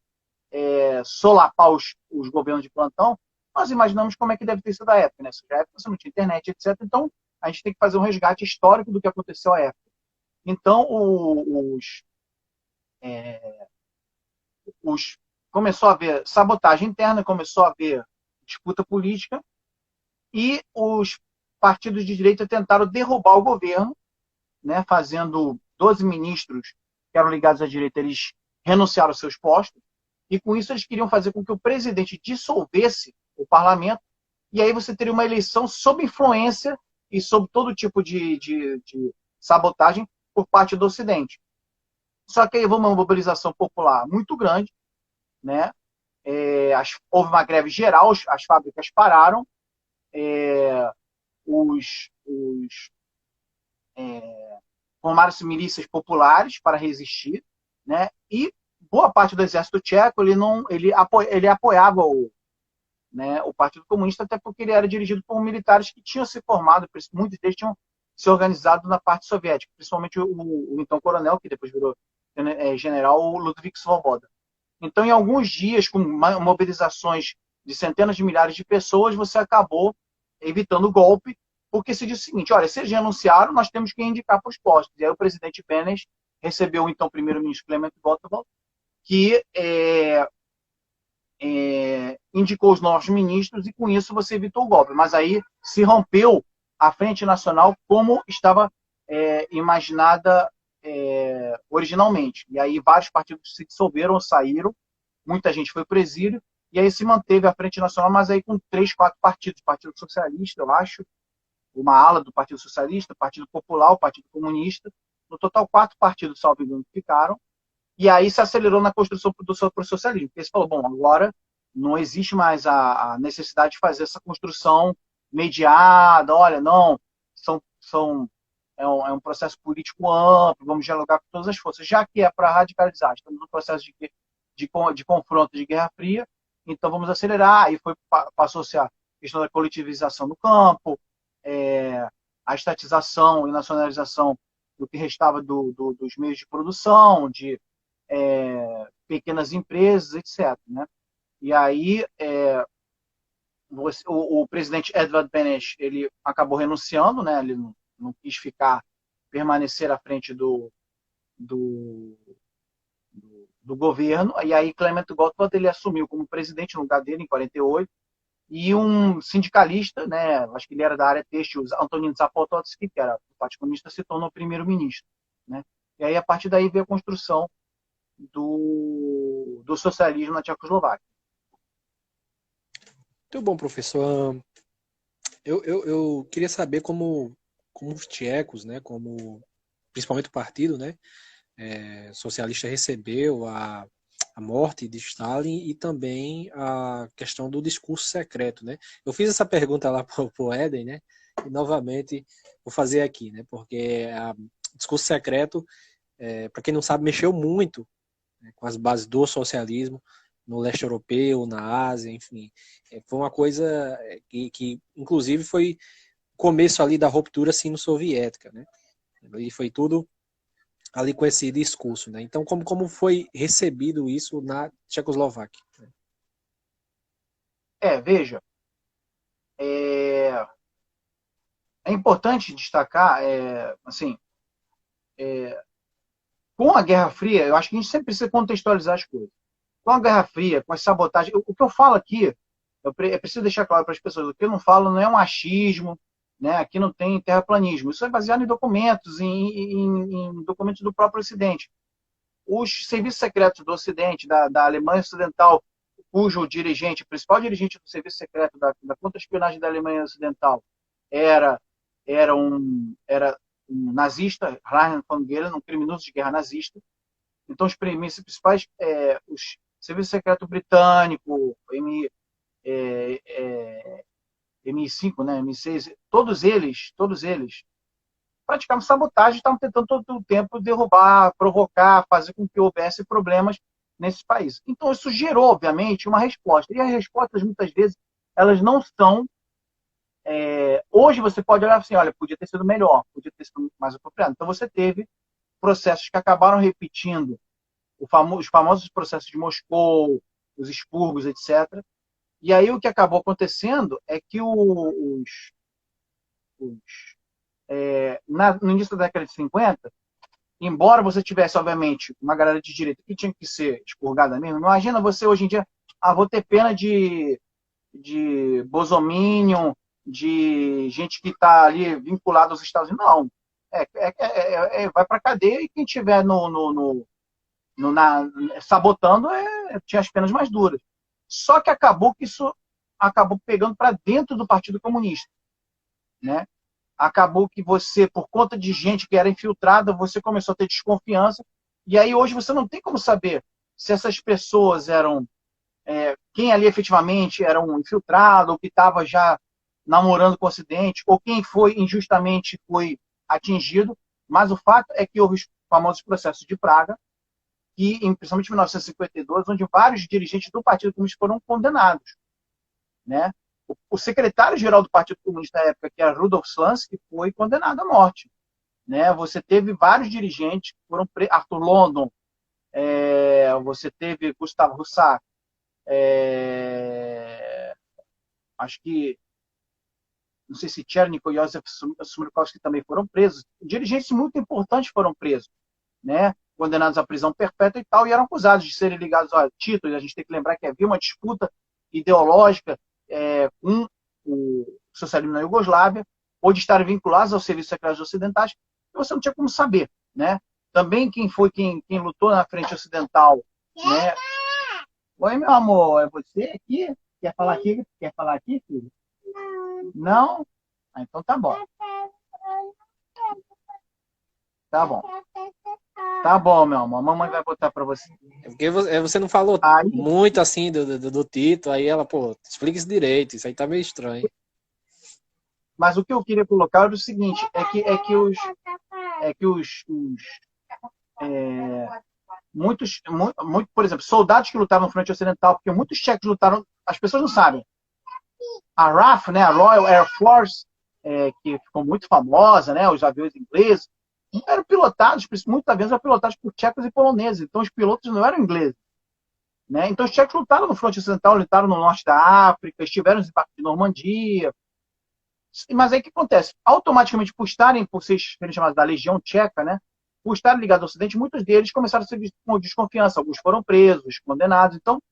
solapar os governos de plantão, nós imaginamos como é que deve ter sido a época. Nessa época você não tinha internet, etc. Então, a gente tem que fazer um resgate histórico do que aconteceu à época. Então, começou a haver sabotagem interna, começou a haver disputa política, e os partidos de direita tentaram derrubar o governo, né, fazendo 12 ministros que eram ligados à direita, eles renunciaram aos seus postos, e com isso eles queriam fazer com que o presidente dissolvesse o parlamento, e aí você teria uma eleição sob influência e sob todo tipo de sabotagem por parte do Ocidente. Só que aí houve uma mobilização popular muito grande, né? Houve uma greve geral, as fábricas pararam, formaram-se milícias populares para resistir, né? E boa parte do exército tcheco ele apoiava o Partido Comunista, até porque ele era dirigido por militares que tinham se formado, muitos deles tinham ser organizado na parte soviética, principalmente o então coronel, que depois virou general, o Ludwig Svoboda. Então, em alguns dias, com mobilizações de centenas de milhares de pessoas, você acabou evitando o golpe, porque se disse o seguinte: olha, se eles renunciaram, nós temos que indicar para os postos. E aí o presidente Benes recebeu o então primeiro-ministro Clement Gottwald, que indicou os novos ministros, e com isso você evitou o golpe. Mas aí se rompeu a Frente Nacional como estava imaginada originalmente. E aí vários partidos se dissolveram, saíram, muita gente foi para o exílio, e aí se manteve a Frente Nacional, mas aí com 3, 4 partidos. O Partido Socialista, eu acho, uma ala do Partido Socialista, o Partido Popular, o Partido Comunista. No total, 4 partidos, salvo engano, ficaram. E aí se acelerou na construção do socialismo. Porque você falou, bom, agora não existe mais a necessidade de fazer essa construção mediada. Olha, não, é um processo político amplo, vamos dialogar com todas as forças. Já que é para radicalizar, estamos no processo de confronto, de Guerra Fria, então vamos acelerar. Aí passou-se a questão da coletivização no campo, a estatização e nacionalização do que restava dos meios de produção, de pequenas empresas, etc. Né? E aí o presidente Edvard Beneš, ele acabou renunciando, né? Ele não quis permanecer à frente do governo, e aí Clement Gottwald ele assumiu como presidente no lugar dele, em 48, e um sindicalista, né, acho que ele era da área têxtil, Antonin Zapototsky, que era do Partido Comunista, se tornou primeiro-ministro. Né? E aí, a partir daí, veio a construção do socialismo na Tchecoslováquia. Muito bom, professor. Eu queria saber como os tchecos, né, principalmente o partido, né, socialista, recebeu a morte de Stalin e também a questão do discurso secreto, né? Eu fiz essa pergunta lá para o Éden, né? E novamente vou fazer aqui, né? Porque o discurso secreto, para quem não sabe, mexeu muito, né, com as bases do socialismo no leste europeu, na Ásia, enfim. Foi uma coisa que inclusive, foi o começo ali da ruptura sino-soviética, né? E foi tudo ali com esse discurso, né? Então, como foi recebido isso na Tchecoslováquia? Veja, é importante destacar, assim, com a Guerra Fria, eu acho que a gente sempre precisa contextualizar as coisas. Com a Guerra Fria, com as sabotagens, o que eu falo aqui, é preciso deixar claro para as pessoas, o que eu não falo não é um achismo, né? Aqui não tem terraplanismo, isso é baseado em documentos, em documentos do próprio Ocidente. Os serviços secretos do Ocidente, da Alemanha Ocidental, cujo dirigente, o principal dirigente do serviço secreto da contra-espionagem da Alemanha Ocidental era um nazista, Reinhard von Goering, um criminoso de guerra nazista. Então, os principais, os serviço secreto britânico, MI5, né, MI6, todos eles praticavam sabotagem, estavam tentando todo o tempo derrubar, provocar, fazer com que houvesse problemas nesses países. Então, isso gerou, obviamente, uma resposta. E as respostas, muitas vezes, elas não são... hoje você pode olhar assim, olha, podia ter sido melhor, podia ter sido mais apropriado. Então, você teve processos que acabaram repetindo os famosos processos de Moscou, os expurgos, etc. E aí o que acabou acontecendo é que no início da década de 50, embora você tivesse, obviamente, uma galera de direita que tinha que ser expurgada mesmo, imagina você hoje em dia, vou ter pena de bolsominion, de gente que está ali vinculada aos Estados Unidos. Não. Vai para a cadeia, e quem estiver sabotando tinha as penas mais duras. Só que acabou que isso acabou pegando para dentro do Partido Comunista. Né? Acabou que você, por conta de gente que era infiltrada, você começou a ter desconfiança, e aí hoje você não tem como saber se essas pessoas eram... quem ali efetivamente era um infiltrado, ou que estava já namorando com o Ocidente, ou quem foi injustamente atingido, mas o fato é que houve os famosos processos de Praga, que, principalmente em 1952, onde vários dirigentes do Partido Comunista foram condenados. Né? o secretário-geral do Partido Comunista na época, que era Rudolf Slansky, foi condenado à morte. Né? Você teve vários dirigentes que foram presos, Arthur London, você teve Gustavo Roussac, acho que, não sei se Chernik ou Josef Sumirkovsky também foram presos. Dirigentes muito importantes foram presos, né? Condenados à prisão perpétua e tal, e eram acusados de serem ligados a Tito. A gente tem que lembrar que havia uma disputa ideológica com o socialismo na Iugoslávia, ou de estarem vinculados aos serviços secretos ocidentais, e você não tinha como saber, né? Também quem lutou na frente ocidental, né? Oi, meu amor, é você aqui? Quer falar aqui? Quer falar aqui, filho? Não? Ah, então tá bom. Tá bom. Tá bom, meu amor. A mamãe vai botar pra você. Porque você não falou muito assim do Tito, aí ela, pô, explica isso direito, isso aí tá meio estranho. Mas o que eu queria colocar era o seguinte, por exemplo, soldados que lutaram no fronte ocidental, porque muitos tchecos lutaram, as pessoas não sabem. A RAF, né, a Royal Air Force, que ficou muito famosa, né, os aviões ingleses, eram pilotados, muitas vezes eram pilotados por tchecos e poloneses, então os pilotos não eram ingleses. Né? Então os tchecos lutaram no fronte ocidental, lutaram no norte da África, estiveram no desembarque de Normandia. Mas aí o que acontece? Automaticamente, por serem chamados da Legião Tcheca, né, por estarem ligados ao Ocidente, muitos deles começaram a ser vistos com desconfiança. Alguns foram presos, condenados. Então,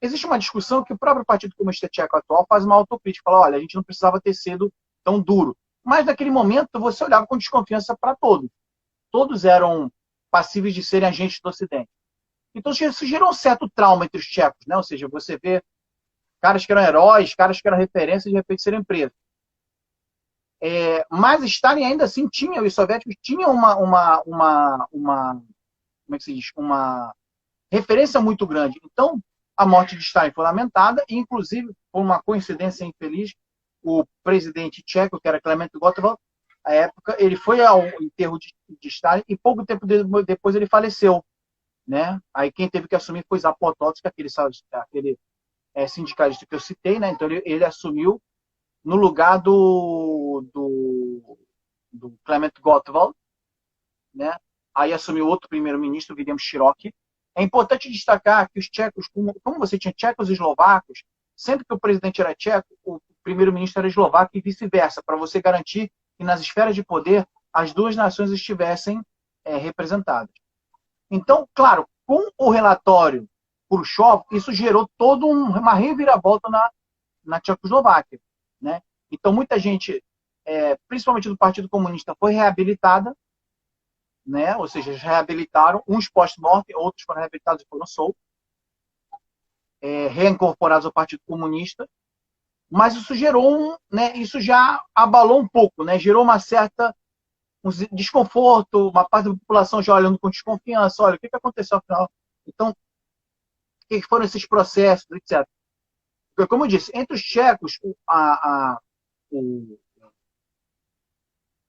existe uma discussão que o próprio Partido Comunista Tcheco atual faz uma autocrítica. Fala, olha, a gente não precisava ter sido tão duro. Mas, naquele momento, você olhava com desconfiança para todos. Todos eram passíveis de serem agentes do Ocidente. Então, isso gerou um certo trauma entre os tchecos. Né? Ou seja, você vê caras que eram heróis, caras que eram referências, de repente serem presos. Mas Stalin ainda assim tinha, os soviéticos tinham como é que se diz? Uma referência muito grande. Então, a morte de Stalin foi lamentada, e inclusive, por uma coincidência infeliz, o presidente tcheco, que era Klement Gottwald, à época, ele foi ao enterro de Stalin e pouco tempo depois ele faleceu. Né? Aí quem teve que assumir foi Zapototsk, aquele sindicalista que eu citei, né? Então ele assumiu no lugar do Klement Gottwald, né? Aí assumiu outro primeiro-ministro, William Shirokí. É importante destacar que os tchecos, como você tinha tchecos e eslovacos, sempre que o presidente era tcheco, o primeiro-ministro era eslovaco e vice-versa, para você garantir que nas esferas de poder as duas nações estivessem representadas. Então, claro, com o relatório Khrushchev, isso gerou toda uma reviravolta na Tchecoslováquia. Né? Então, muita gente, principalmente do Partido Comunista, foi reabilitada, né? Ou seja, reabilitaram, uns post-mortem, outros foram reabilitados e foram soltos, reincorporados ao Partido Comunista, mas isso gerou isso já abalou um pouco, né? Gerou um desconforto, uma parte da população já olhando com desconfiança, olha, o que aconteceu afinal? Então, o que foram esses processos, etc. Porque, como eu disse, entre os tchecos,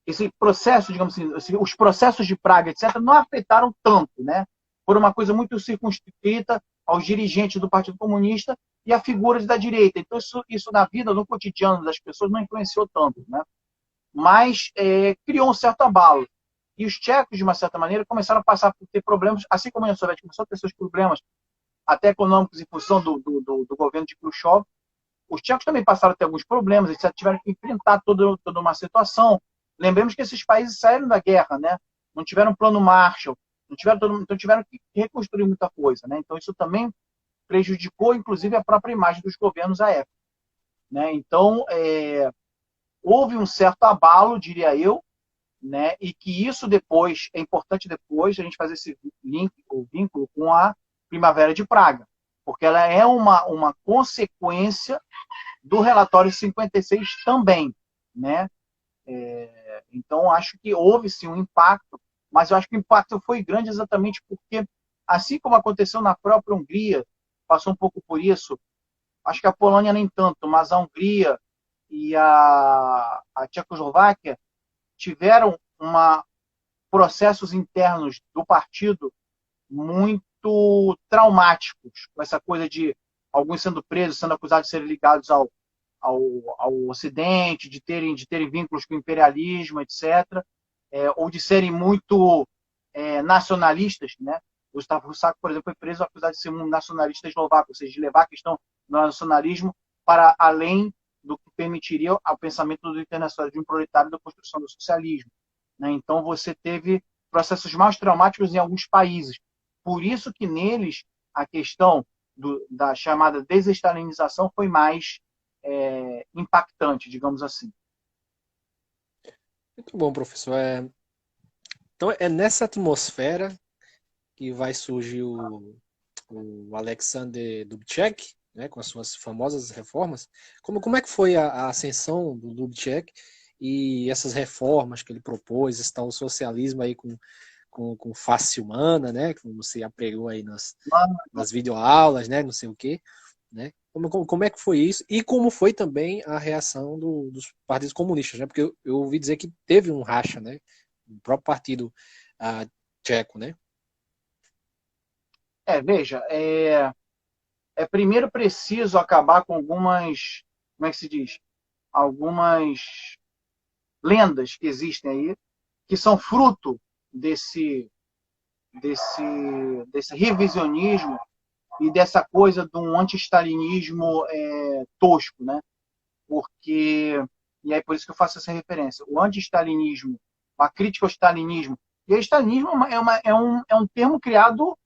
esse processo, digamos assim, os processos de Praga, etc., não afetaram tanto, né? Por uma coisa muito circunscrita aos dirigentes do Partido Comunista e a figuras da direita. Então, isso na vida, no cotidiano das pessoas, não influenciou tanto, né? Mas criou um certo abalo. E os tchecos, de uma certa maneira, começaram a passar por ter problemas, assim como a União Soviética começou a ter seus problemas, até econômicos, em função do governo de Khrushchev. Os tchecos também passaram a ter alguns problemas, etc. Tiveram que enfrentar toda uma situação. Lembremos que esses países saíram da guerra, né? Não tiveram plano Marshall, então tiveram que reconstruir muita coisa. Né? Então, isso também prejudicou, inclusive, a própria imagem dos governos à época. Né? Então, houve um certo abalo, diria eu, né? E que isso depois, é importante depois a gente fazer esse vínculo com a Primavera de Praga, porque ela é uma consequência do relatório 56 também, né? Então, acho que houve sim um impacto, mas eu acho que o impacto foi grande exatamente porque, assim como aconteceu na própria Hungria, passou um pouco por isso, acho que a Polônia nem tanto, mas a Hungria e a Tchecoslováquia tiveram processos internos do partido muito traumáticos, com essa coisa de alguns sendo presos, sendo acusados de serem ligados ao ao Ocidente, de terem vínculos com o imperialismo, etc., ou de serem muito nacionalistas, né? O Gustavo Roussac, por exemplo, foi preso acusado de ser um nacionalista eslovaco, ou seja, de levar a questão do nacionalismo para além do que permitiria o pensamento do internacionalismo proletário da construção do socialismo, né? Então, você teve processos mais traumáticos em alguns países. Por isso que neles a questão da chamada desestalinização foi mais impactante, digamos assim. Muito bom, professor. Então, é nessa atmosfera que vai surgir o Alexander Dubček, né, com as suas famosas reformas. Como é que foi a ascensão do Dubček e essas reformas que ele propôs, esse tal socialismo aí com face humana, né, como você apregou aí nas videoaulas, né, não sei o quê, né? Como é que foi isso? E como foi também a reação dos partidos comunistas, né? Porque eu ouvi dizer que teve um racha, né? O próprio partido tcheco, né? Veja, primeiro preciso acabar com algumas, como é que se diz? Algumas lendas que existem aí, que são fruto desse, desse revisionismo e dessa coisa de um anti-stalinismo tosco, né? Porque, e aí por isso que eu faço essa referência, o anti-stalinismo, a crítica ao stalinismo, e o stalinismo é um termo criado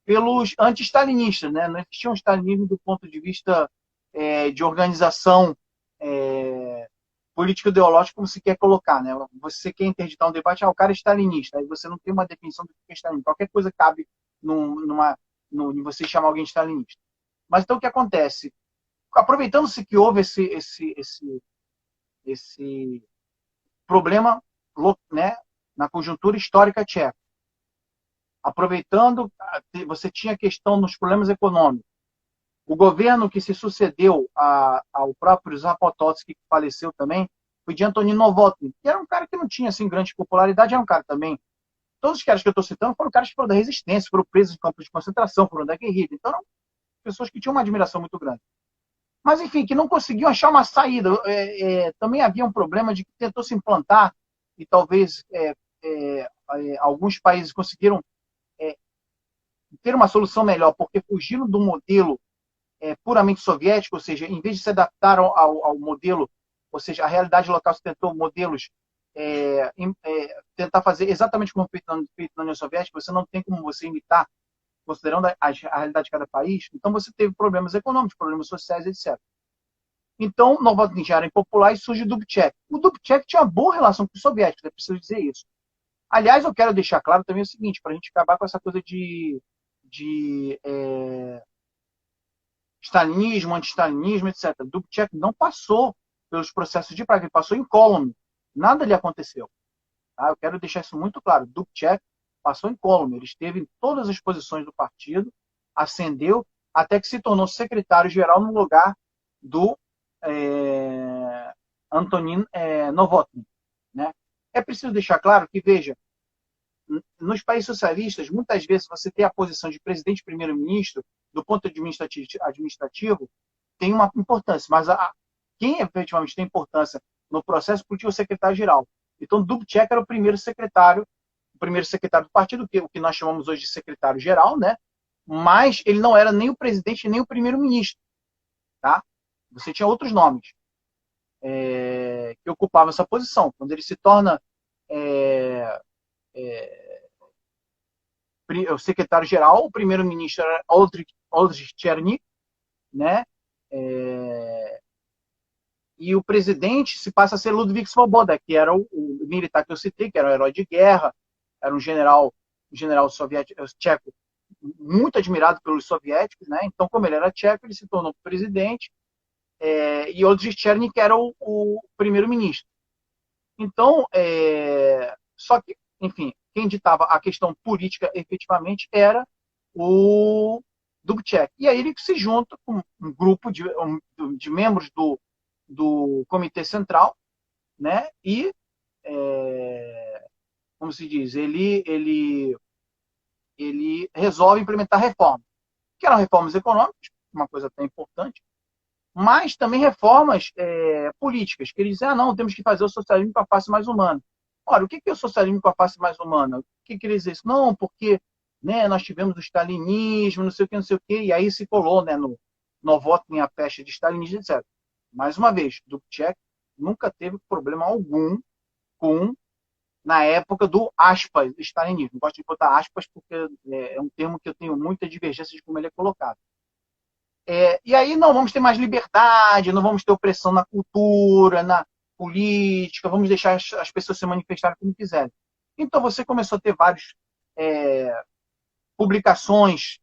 pelos anti-stalinistas, né? Não existia um stalinismo do ponto de vista de organização político-ideológico, como se quer colocar, né? Você quer interditar um debate, o cara é stalinista, aí você não tem uma definição do que é stalinismo. Qualquer coisa cabe em você chamar alguém de stalinista. Mas então o que acontece? Aproveitando-se que houve esse problema, né, na conjuntura histórica tcheca, aproveitando, você tinha a questão dos problemas econômicos. O governo que se sucedeu ao próprio Zapotosky, que faleceu também, foi de Antonin Novotny, que era um cara que não tinha assim, grande popularidade, era um cara também. Todos os caras que eu estou citando foram caras que foram da resistência, foram presos em campos de concentração, foram da guerrilha. Então, eram pessoas que tinham uma admiração muito grande. Mas, enfim, que não conseguiam achar uma saída. Também havia um problema de que tentou se implantar, e talvez alguns países conseguiram ter uma solução melhor, porque fugiram do modelo puramente soviético, ou seja, em vez de se adaptar ao modelo, ou seja, a realidade local se tentou modelos, tentar fazer exatamente como feito na União Soviética, você não tem como você imitar, considerando a realidade de cada país, então você teve problemas econômicos, problemas sociais, etc. Então, Novotny já era impopular e surge o Dubček. O Dubček tinha uma boa relação com os soviéticos, é preciso dizer isso. Aliás, eu quero deixar claro também o seguinte, para a gente acabar com essa coisa de stalinismo, anti-stalinismo, etc. Dubček não passou pelos processos de Praga, ele passou em incólume. Nada lhe aconteceu. Tá? Eu quero deixar isso muito claro. Dubček passou em incólume. Ele esteve em todas as posições do partido, ascendeu, até que se tornou secretário-geral no lugar do Antonin Novotny. Né? É preciso deixar claro que, veja, nos países socialistas, muitas vezes você tem a posição de presidente e primeiro-ministro, do ponto administrativo, tem uma importância, mas quem efetivamente tem importância no processo político é o secretário-geral. Então, Dubček era o primeiro secretário do partido, o que nós chamamos hoje de secretário-geral, né? Mas ele não era nem o presidente nem o primeiro-ministro. Tá? Você tinha outros nomes que ocupavam essa posição. Quando ele se torna o secretário-geral, o primeiro-ministro era Oldrich Cherny, né? E o presidente se passa a ser Ludvík Svoboda, que era o militar que eu citei, que era um herói de guerra, era um general soviético, tcheco, muito admirado pelos soviéticos, né? Então, como ele era tcheco, ele se tornou presidente, e Oldrich Cherny, que era o primeiro-ministro. Então, só que, enfim, quem ditava a questão política efetivamente era o Dubček. E aí ele se junta com um grupo de membros do Comitê Central, né? E, como se diz, ele resolve implementar reformas, que eram reformas econômicas, uma coisa até importante, mas também reformas políticas, que eles dizem, não, temos que fazer o socialismo com a face mais humana. Ora, o que é o socialismo com a face mais humana? O que eles dizem? Não, porque, né, nós tivemos o stalinismo, não sei o que, não sei o que, e aí se colou, né, no voto em a peste de stalinismo, etc. Mais uma vez, Dubček nunca teve problema algum com, na época do aspas, stalinismo. Gosto de botar aspas porque é um termo que eu tenho muita divergência de como ele é colocado. E aí não vamos ter mais liberdade, não vamos ter opressão na cultura, na política, vamos deixar as pessoas se manifestarem como quiserem. Então você começou a ter várias publicações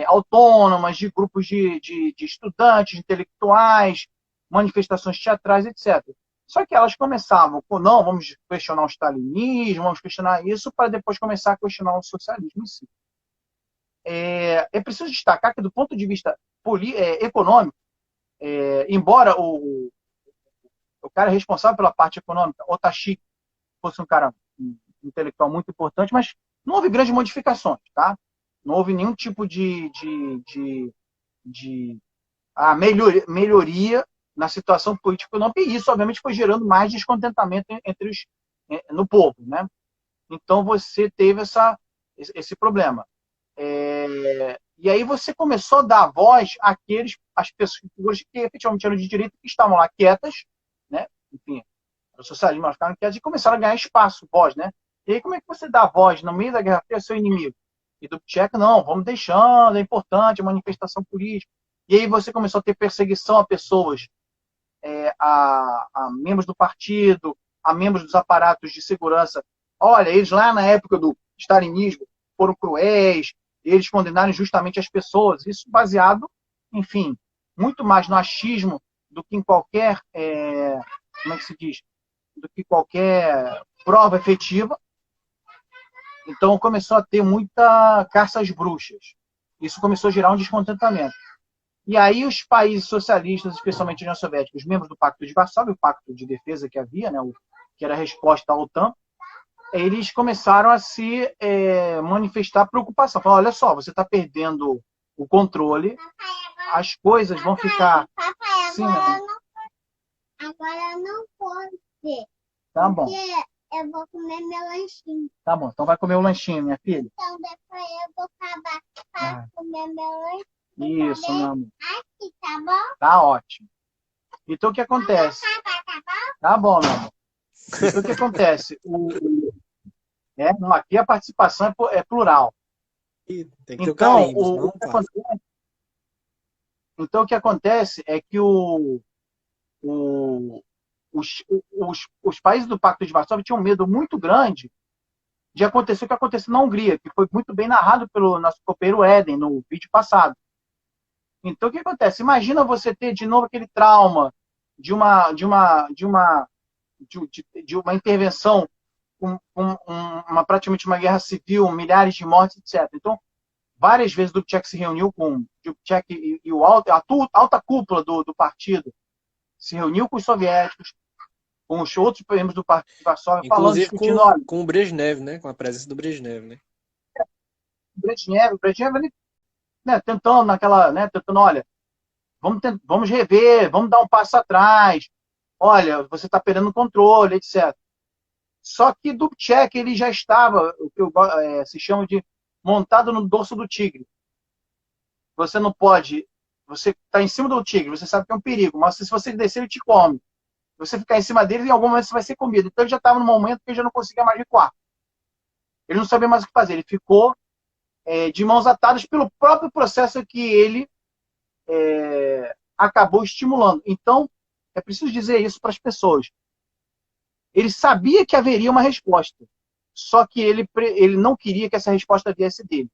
autônomas de grupos de estudantes, de intelectuais, manifestações teatrais, etc. Só que elas começavam com, não, vamos questionar o stalinismo, vamos questionar isso, para depois começar a questionar o socialismo em si. É preciso destacar que, do ponto de vista econômico, embora o cara responsável pela parte econômica, Otashi, fosse um cara intelectual muito importante, mas não houve grandes modificações, tá? Não houve nenhum tipo de melhoria na situação político-econômica, e isso, obviamente, foi gerando mais descontentamento no povo, né? Então, você teve esse problema. E aí você começou a dar voz às pessoas que efetivamente eram de direita, que estavam lá quietas, né? Enfim, o socialismo, elas ficaram quietas e começaram a ganhar espaço, voz, né? E aí como é que você dá voz no meio da Guerra Fria ao seu inimigo? E Dubček, não, vamos deixando, é importante a manifestação política. E aí você começou a ter perseguição a pessoas, a membros do partido, a membros dos aparatos de segurança. Olha, eles lá na época do stalinismo foram cruéis, eles condenaram justamente as pessoas. Isso baseado, enfim, muito mais no achismo do que em qualquer, como é que se diz? Do que qualquer prova efetiva. Então começou a ter muita caça às bruxas. Isso começou a gerar um descontentamento. E aí os países socialistas, especialmente a União Soviética, os membros do Pacto de Varsóvia, o pacto de defesa que havia, né, que era a resposta à OTAN, eles começaram a se manifestar preocupação. Falaram, olha só, você está perdendo o controle, as coisas vão ficar... Papai, Sim, agora eu não posso. Tá bom. Porque eu vou comer meu lanchinho. Tá bom, então vai comer o lanchinho, minha filha. Então depois eu vou acabar para comer meu lanchinho. Isso, meu amor. Aqui, tá bom? Tá ótimo. Então o que acontece? Tá bom? Tá bom, meu amor. Então o que acontece? Aqui a participação é plural. E tem que ter Então, carinho, senão não passa. Então o que acontece é que os países do Pacto de Varsóvia tinham um medo muito grande de acontecer o que aconteceu na Hungria, que foi muito bem narrado pelo nosso companheiro Éden no vídeo passado. Então, o que acontece? Imagina você ter de novo aquele trauma de uma intervenção, praticamente uma guerra civil, milhares de mortes, etc. Então, várias vezes o Dubček se reuniu com Dubček e a alta cúpula do partido, se reuniu com os soviéticos, com os outros membros do Partido de Varsóvia, falando, discutindo, olha, com o Brezhnev, né? Com a presença do Brezhnev, né? O Brezhnev, ele, né, tentando, olha, vamos rever, vamos dar um passo atrás, olha, você está perdendo o controle, etc. Só que Dubček, ele já estava, o que se chama de montado no dorso do tigre. Você não pode, você está em cima do tigre, você sabe que é um perigo, mas se você descer, ele te come. Se você ficar em cima dele, em algum momento você vai ser comido. Então ele já estava no momento que ele já não conseguia mais recuar. Ele não sabia mais o que fazer. Ele ficou de mãos atadas pelo próprio processo que ele acabou estimulando. Então, é preciso dizer isso para as pessoas. Ele sabia que haveria uma resposta, só que ele não queria que essa resposta viesse dele.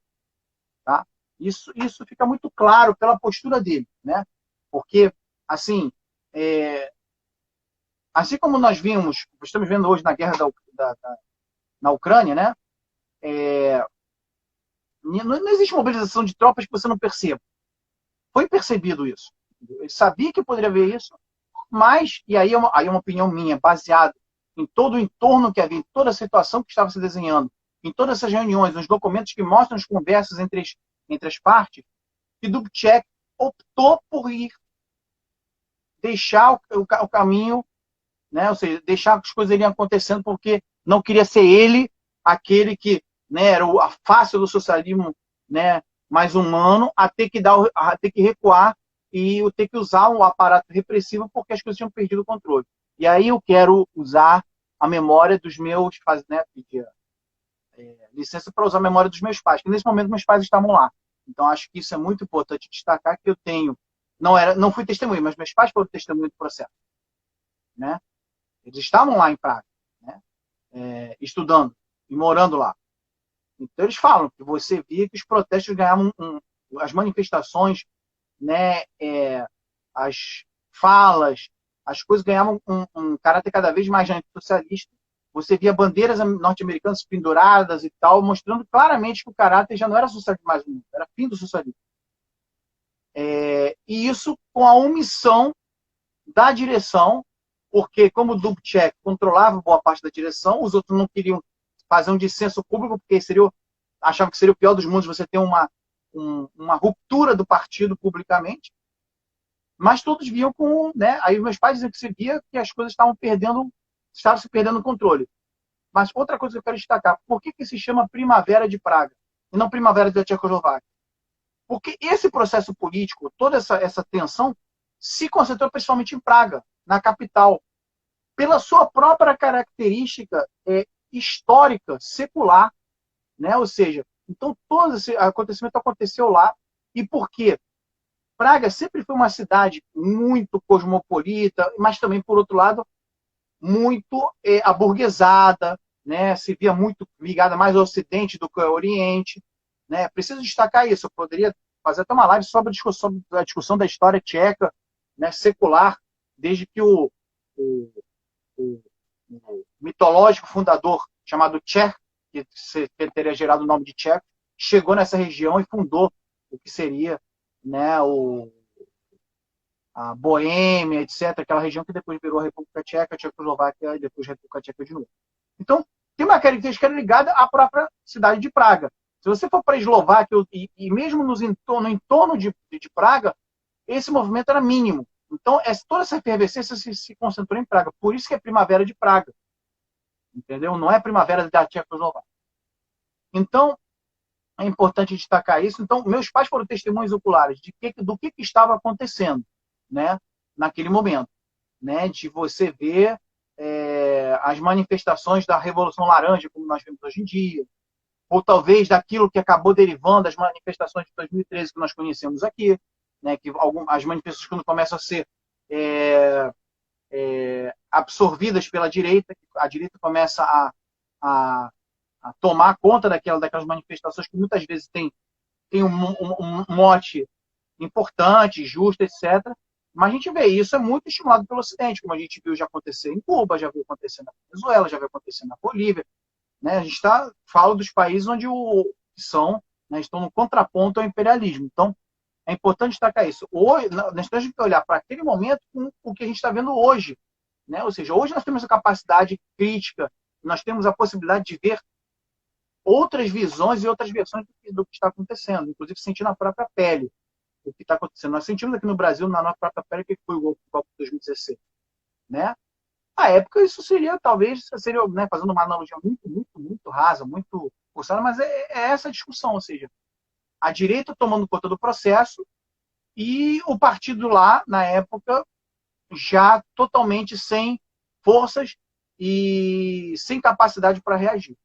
Tá? Isso fica muito claro pela postura dele, né? Porque, assim como nós estamos vendo hoje na guerra na Ucrânia, né? Não existe mobilização de tropas que você não perceba. Foi percebido isso. Ele sabia que poderia haver isso, mas, e aí é uma opinião minha, baseada em todo o entorno que havia, em toda a situação que estava se desenhando, em todas essas reuniões, nos documentos que mostram as conversas entre as partes, que Dubček optou por ir. deixar o caminho, né? Ou seja, deixar as coisas irem acontecendo, porque não queria ser ele aquele que, né, era a face do socialismo, né, mais humano, a ter que recuar e ter que usar um aparato repressivo porque as coisas tinham perdido o controle. E aí eu quero usar a memória dos meus, né, pedir licença para usar a memória dos meus pais, que nesse momento meus pais estavam lá. Então acho que isso é muito importante destacar, que eu tenho, não fui testemunha, mas meus pais foram testemunha do processo, né? Eles estavam lá em Praga, né? Estudando e morando lá. Então eles falam que você via que os protestos ganhavam as manifestações, né, as falas, as coisas ganhavam um caráter cada vez mais antissocialista. Você via bandeiras norte-americanas penduradas e tal, mostrando claramente que o caráter já não era socialismo mais um, era fim do socialismo. E isso com a omissão da direção, porque como o Dubček controlava boa parte da direção, os outros não queriam fazer um dissenso público, porque achavam que seria o pior dos mundos você ter uma ruptura do partido publicamente. Mas todos viam com, né? Aí meus pais diziam que se via que as coisas estavam se perdendo o controle. Mas outra coisa que eu quero destacar, por que se chama Primavera de Praga e não Primavera da Tchecoslováquia? Porque esse processo político, toda essa tensão, se concentrou principalmente em Praga, na capital, pela sua própria característica histórica, secular, né? Ou seja, então todo esse acontecimento aconteceu lá. E por quê? Praga sempre foi uma cidade muito cosmopolita, mas também, por outro lado, muito aburguesada, né? Se via muito ligada mais ao Ocidente do que ao Oriente, né? Preciso destacar isso. Eu poderia fazer até uma live sobre a discussão da história tcheca, né, secular, desde que o mitológico fundador chamado Čech, que teria gerado o nome de Tcheco, chegou nessa região e fundou o que seria, né, a Boêmia, etc., aquela região que depois virou a República Tcheca, a Tchecoslováquia e depois a República Tcheca de novo. Então, tem uma característica ligada à própria cidade de Praga. Se você for para a Eslováquia e mesmo no entorno de Praga, esse movimento era mínimo. Então, toda essa efervescência se concentrou em Praga. Por isso que é Primavera de Praga. Entendeu? Não é Primavera da Tchecoslováquia. Então, é importante destacar isso. Então, meus pais foram testemunhas oculares do que estava acontecendo, né, naquele momento, né, de você ver as manifestações da Revolução Laranja, como nós vemos hoje em dia, ou talvez daquilo que acabou derivando das manifestações de 2013 que nós conhecemos aqui, né, que as manifestações quando começam a ser absorvidas pela direita, a direita começa a tomar conta daquelas manifestações que muitas vezes tem um mote importante, justo, etc. Mas a gente vê isso é muito estimulado pelo Ocidente, como a gente viu já acontecer em Cuba, já viu acontecer na Venezuela, já viu acontecer na Bolívia. Né? A gente fala dos países onde estão no contraponto ao imperialismo. Então, é importante destacar isso. Hoje, nós temos que olhar para aquele momento com o que a gente está vendo hoje. Né? Ou seja, hoje nós temos a capacidade crítica, nós temos a possibilidade de ver outras visões e outras versões do que está acontecendo, inclusive sentir na própria pele o que está acontecendo. Nós sentimos aqui no Brasil, na nossa própria pele, o que foi o golpe de 2016. Né? Na época, isso seria, né, fazendo uma analogia muito, muito, muito rasa, muito forçada, mas é essa a discussão, ou seja, a direita tomando conta do processo e o partido lá, na época, já totalmente sem forças e sem capacidade para reagir.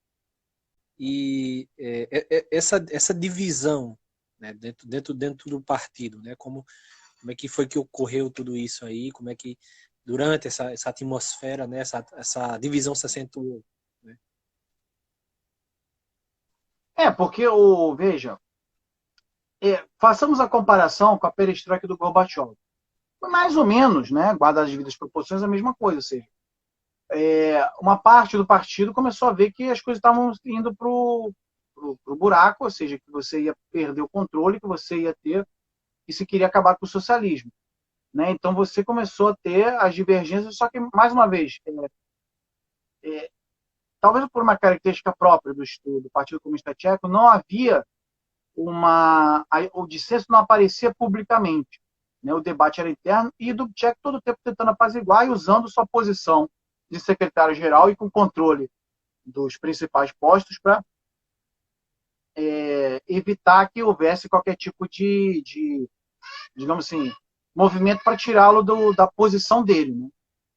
E essa divisão, né, dentro do partido, né, como é que foi que ocorreu tudo isso aí, como é que durante essa atmosfera, né, essa divisão se acentuou, né? Porque veja, façamos a comparação com a perestroika do Gorbachev. Foi mais ou menos, né, guardadas as devidas proporções, a mesma coisa, ou seja, uma parte do partido começou a ver que as coisas estavam indo pro buraco, ou seja, que você ia perder o controle, que você ia ter, que se queria acabar com o socialismo. Né? Então você começou a ter as divergências, só que, mais uma vez, talvez por uma característica própria do Partido Comunista Tcheco, não havia o dissenso não aparecia publicamente. né? O debate era interno e Dubček todo o tempo tentando apaziguar e usando sua posição de secretário-geral e com controle dos principais postos para evitar que houvesse qualquer tipo de digamos assim, movimento para tirá-lo da posição dele, né?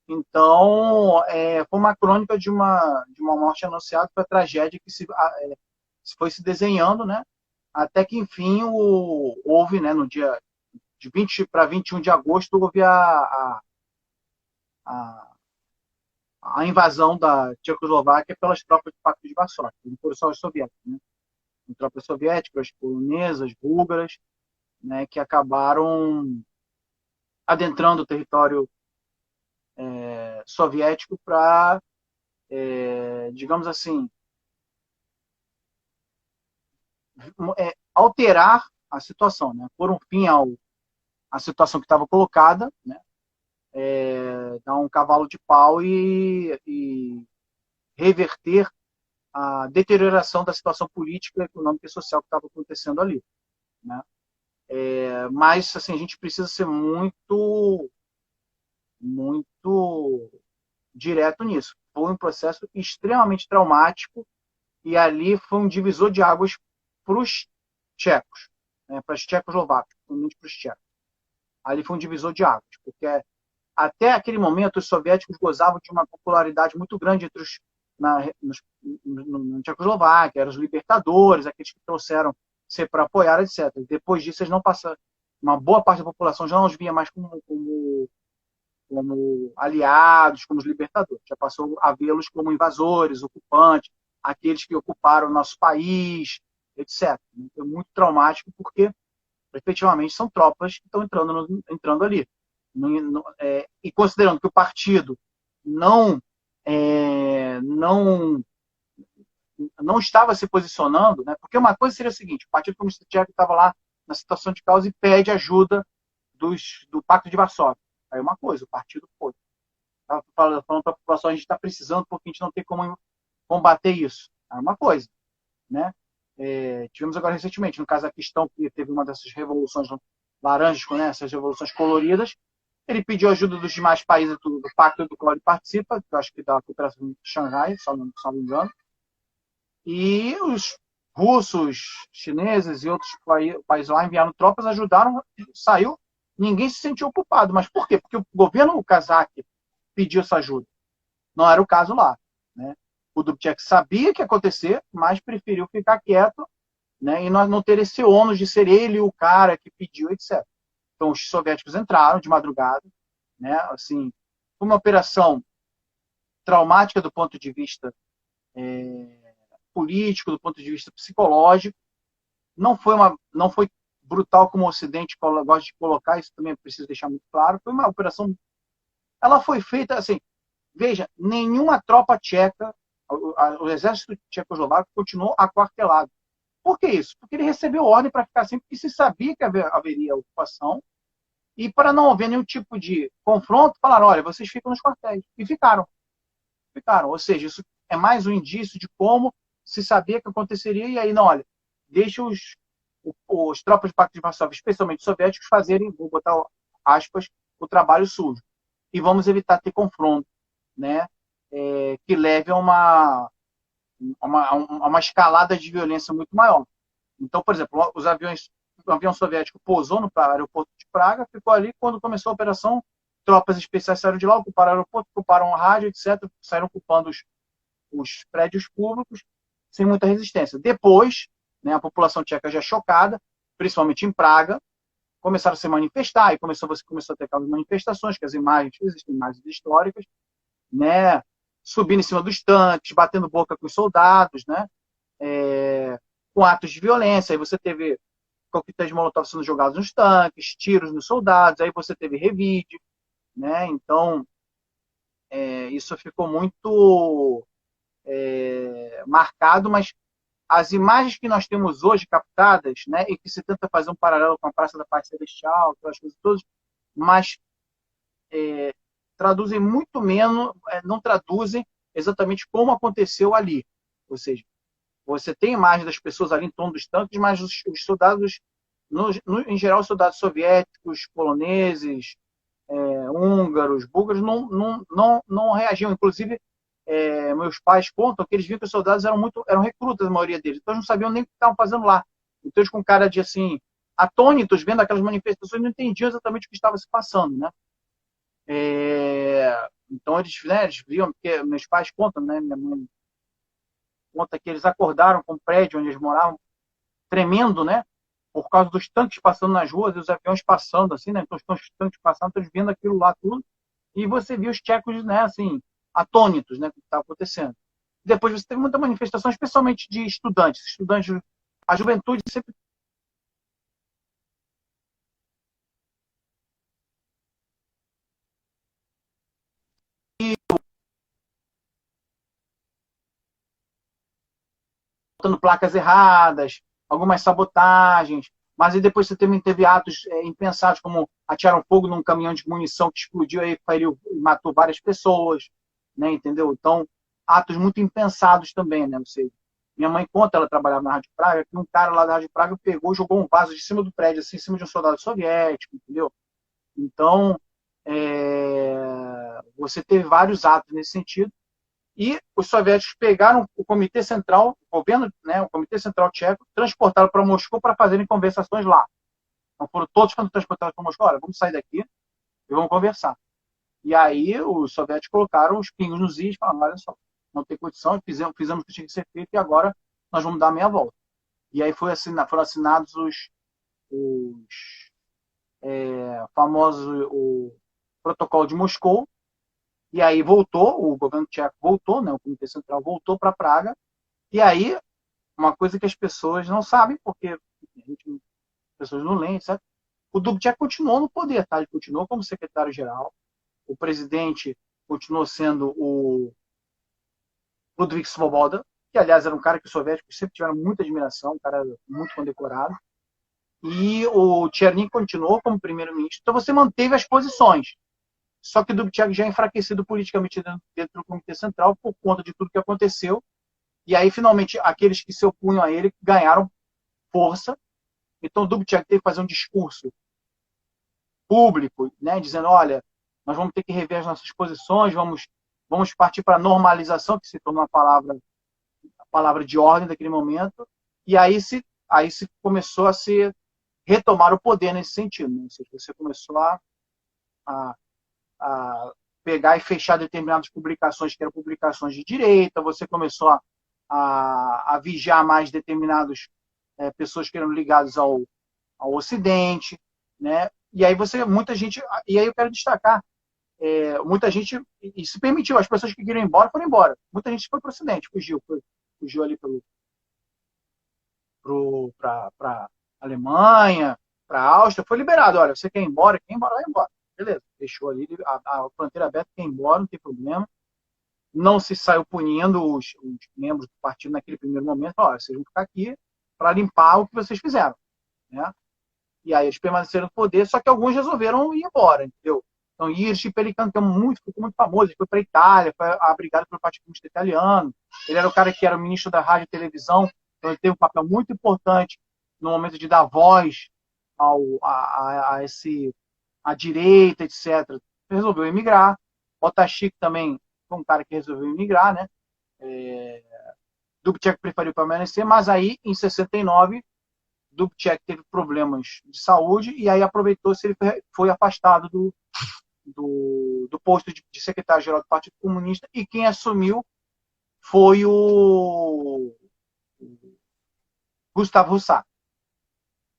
Então, foi uma crônica de uma morte anunciada, foi a tragédia que se foi se desenhando, né? Até que, enfim, houve, né, no dia de 20 para 21 de agosto, houve a, a invasão da Tchecoslováquia pelas tropas do Pacto de Varsóvia, não foram só os soviéticos, né? Tropas soviéticas, polonesas, búlgaras, né, que acabaram adentrando o território soviético para, digamos assim, alterar a situação, né? Pôr um fim à situação que estava colocada, né? Dar um cavalo de pau e reverter a deterioração da situação política, econômica e social que estava acontecendo ali, né? Mas assim, a gente precisa ser muito direto nisso. Foi um processo extremamente traumático e ali foi um divisor de águas para os tchecos, né, para os tchecoslovacos, principalmente para os tchecos. Ali foi um divisor de águas, porque até aquele momento os soviéticos gozavam de uma popularidade muito grande entre na Tchecoslováquia, eram os libertadores, aqueles que trouxeram ser para apoiar, etc. Depois disso, eles não passaram, uma boa parte da população já não os via mais como aliados, como os libertadores. Já passou a vê-los como invasores, ocupantes, aqueles que ocuparam o nosso país, etc. É muito traumático porque, efetivamente, são tropas que estão entrando ali. E considerando que o partido não estava se posicionando, né? Porque uma coisa seria o seguinte: o Partido Comunista Tcheco estava lá na situação de causa e pede ajuda do Pacto de Varsóvia. Aí uma coisa, o partido foi. Estava falando para a população, a gente está precisando porque a gente não tem como combater isso. Aí uma coisa, né? Tivemos agora recentemente no Cazaquistão, que teve uma dessas revoluções laranjas, né? Essas revoluções coloridas. Ele pediu ajuda dos demais países do Pacto do qual ele participa, que eu acho que da Cooperação de Xangai, se não me engano. E os russos, chineses e outros países lá enviaram tropas, ajudaram, saiu, ninguém se sentiu ocupado. Mas por quê? Porque o governo cazaque pediu essa ajuda. Não era o caso lá, né? O Dubček sabia que ia acontecer, mas preferiu ficar quieto, né, e não ter esse ônus de ser ele o cara que pediu, etc. Então, os soviéticos entraram de madrugada, né? Assim, foi uma operação traumática do ponto de vista político, do ponto de vista psicológico. Não foi brutal como o Ocidente gosta de colocar, isso também é preciso deixar muito claro. Foi uma operação. Ela foi feita assim. Veja, nenhuma tropa tcheca, o exército tchecoslovaco continuou aquartelado. Por que isso? Porque ele recebeu ordem para ficar assim, porque se sabia que haveria ocupação, e para não haver nenhum tipo de confronto, falaram: olha, vocês ficam nos quartéis. E ficaram. Ou seja, isso é mais um indício de como se sabia que aconteceria, e aí, não, olha, deixa os tropas de Pacto de Varsóvia, especialmente os soviéticos, fazerem, vou botar aspas, o trabalho sujo. E vamos evitar ter confronto, né, que leve a uma escalada de violência muito maior. Então, por exemplo, o avião soviético pousou no aeroporto de Praga, ficou ali. Quando começou a operação, tropas especiais saíram de lá, ocuparam o aeroporto, ocuparam a rádio, etc., saíram ocupando os prédios públicos sem muita resistência. Depois, né, a população tcheca já chocada, principalmente em Praga, começaram a se manifestar, e você começou a ter aquelas manifestações, que as imagens, existem imagens históricas, né, subindo em cima dos tanques, batendo boca com os soldados, né, com atos de violência. Aí você teve coquetéis de molotov sendo jogados nos tanques, tiros nos soldados, aí você teve revide, né, então isso ficou muito marcado, mas as imagens que nós temos hoje captadas, né, e que se tenta fazer um paralelo com a Praça da Paz Celestial, aquelas coisas todas, mas traduzem muito menos, não traduzem exatamente como aconteceu ali. Ou seja, você tem imagens das pessoas ali em torno dos tanques, mas os soldados Em geral, soldados soviéticos, poloneses, húngaros, búlgaros, não reagiam. Inclusive, meus pais contam que eles viam que os soldados eram recrutas, a maioria deles, então eles não sabiam nem o que estavam fazendo lá. Então eles com cara de, assim, atônitos, vendo aquelas manifestações, não entendiam exatamente o que estava se passando, né? Então eles viam, porque meus pais contam, né? Minha mãe conta que eles acordaram com o prédio onde eles moravam, tremendo, né? Por causa dos tanques passando nas ruas e os aviões passando, assim, né? Então os tanques passando, eles vendo aquilo lá tudo, e você viu os tchecos, né, assim, atônitos, né, do que estava acontecendo. Depois você teve muita manifestação, especialmente de estudantes. A juventude sempre botando placas erradas, algumas sabotagens, mas aí depois você também teve atos impensados, como atiraram fogo num caminhão de munição que explodiu e feriu e matou várias pessoas, né, entendeu? Então, atos muito impensados também, né? Ou seja, minha mãe conta, ela trabalhava na Rádio Praga, que um cara lá da Rádio Praga pegou, jogou um vaso de cima do prédio, assim, em cima de um soldado soviético, entendeu? Então, você teve vários atos nesse sentido. E os soviéticos pegaram o Comitê Central, o governo, né, o Comitê Central Tcheco, transportaram para Moscou para fazerem conversações lá. Então foram todos transportados para Moscou. Olha, vamos sair daqui e vamos conversar. E aí os soviéticos colocaram os pingos nos is e falaram, olha só, não tem condição, fizemos o que tinha que ser feito e agora nós vamos dar a meia volta. E aí foram assinados os famosos o Protocolo de Moscou. E aí o governo tcheco voltou, né, o Comitê Central voltou para Praga. E aí, uma coisa que as pessoas não sabem, porque as pessoas não leem, certo? O Dubček continuou no poder, tá? Ele continuou como secretário-geral. O presidente continuou sendo o Ludvík Svoboda, que, aliás, era um cara que os soviéticos sempre tiveram muita admiração, um cara muito condecorado. E o Tcherny continuou como primeiro-ministro. Então, você manteve as posições. Só que o Dubček já enfraquecido politicamente dentro do Comitê Central por conta de tudo que aconteceu. E aí, finalmente, aqueles que se opunham a ele ganharam força. Então, o Dubček teve que fazer um discurso público, né, dizendo, olha, nós vamos ter que rever as nossas posições, vamos partir para a normalização, que se tornou a palavra de ordem daquele momento. E aí se começou a se retomar o poder nesse sentido. Né? Ou seja, você começou a pegar e fechar determinadas publicações que eram publicações de direita, você começou a vigiar mais determinadas pessoas que eram ligadas ao Ocidente, né? E aí muita gente, e aí eu quero destacar, muita gente, e se permitiu, as pessoas que queriam ir embora foram embora, muita gente foi para o Ocidente, fugiu ali para Alemanha, para Áustria, foi liberado, olha, você quer ir embora, vai embora. Beleza, deixou ali a fronteira aberta, quem embora, não tem problema. Não se saiu punindo os membros do partido naquele primeiro momento. Olha, vocês vão ficar aqui para limpar o que vocês fizeram. Né? E aí eles permaneceram no poder, só que alguns resolveram ir embora, entendeu? Então, Hirsch Pelikan, que ficou muito famoso, ele foi para a Itália, foi abrigado pelo Partido Comunista Italiano. Ele era o cara que era o ministro da Rádio e Televisão, então ele teve um papel muito importante no momento de dar voz a direita, etc., resolveu emigrar. Otashik também foi um cara que resolveu emigrar, né? Dubček preferiu permanecer, mas aí, em 69, Dubček teve problemas de saúde e aí aproveitou-se, ele foi afastado do posto de secretário-geral do Partido Comunista e quem assumiu foi o Gustav Husak.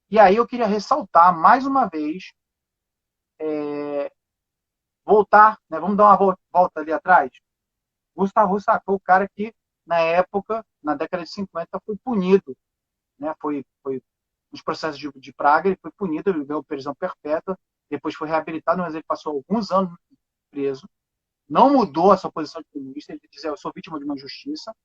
E aí eu queria ressaltar, mais uma vez, voltar, né? Vamos dar uma volta ali atrás. Gustav Husak foi o cara que, na época, na década de 50, foi punido. Né? Foi nos processos de Praga, ele foi punido, ele ganhou prisão perpétua, depois foi reabilitado, mas ele passou alguns anos preso. Não mudou a sua posição de comunista, ele dizia, eu sou vítima de uma injustiça,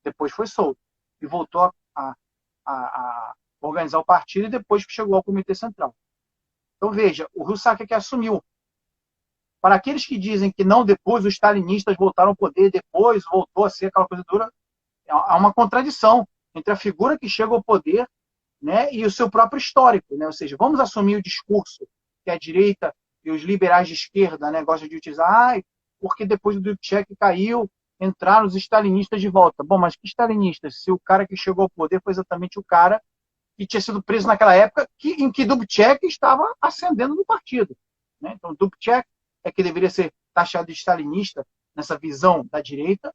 depois foi solto. E voltou a organizar o partido e depois chegou ao Comitê Central. Então, veja, o Husak é que assumiu. Para aqueles que dizem que não, depois os stalinistas voltaram ao poder, depois voltou a ser aquela coisa dura, há uma contradição entre a figura que chega ao poder né, e o seu próprio histórico, né? Ou seja, vamos assumir o discurso que a direita e os liberais de esquerda, né, gostam de utilizar, porque depois do Dubček caiu, entraram os stalinistas de volta. Bom, mas que stalinistas? Se o cara que chegou ao poder foi exatamente o cara que tinha sido preso naquela época em que Dubček estava ascendendo no partido, né? Então, Dubček é que deveria ser taxado de stalinista nessa visão da direita,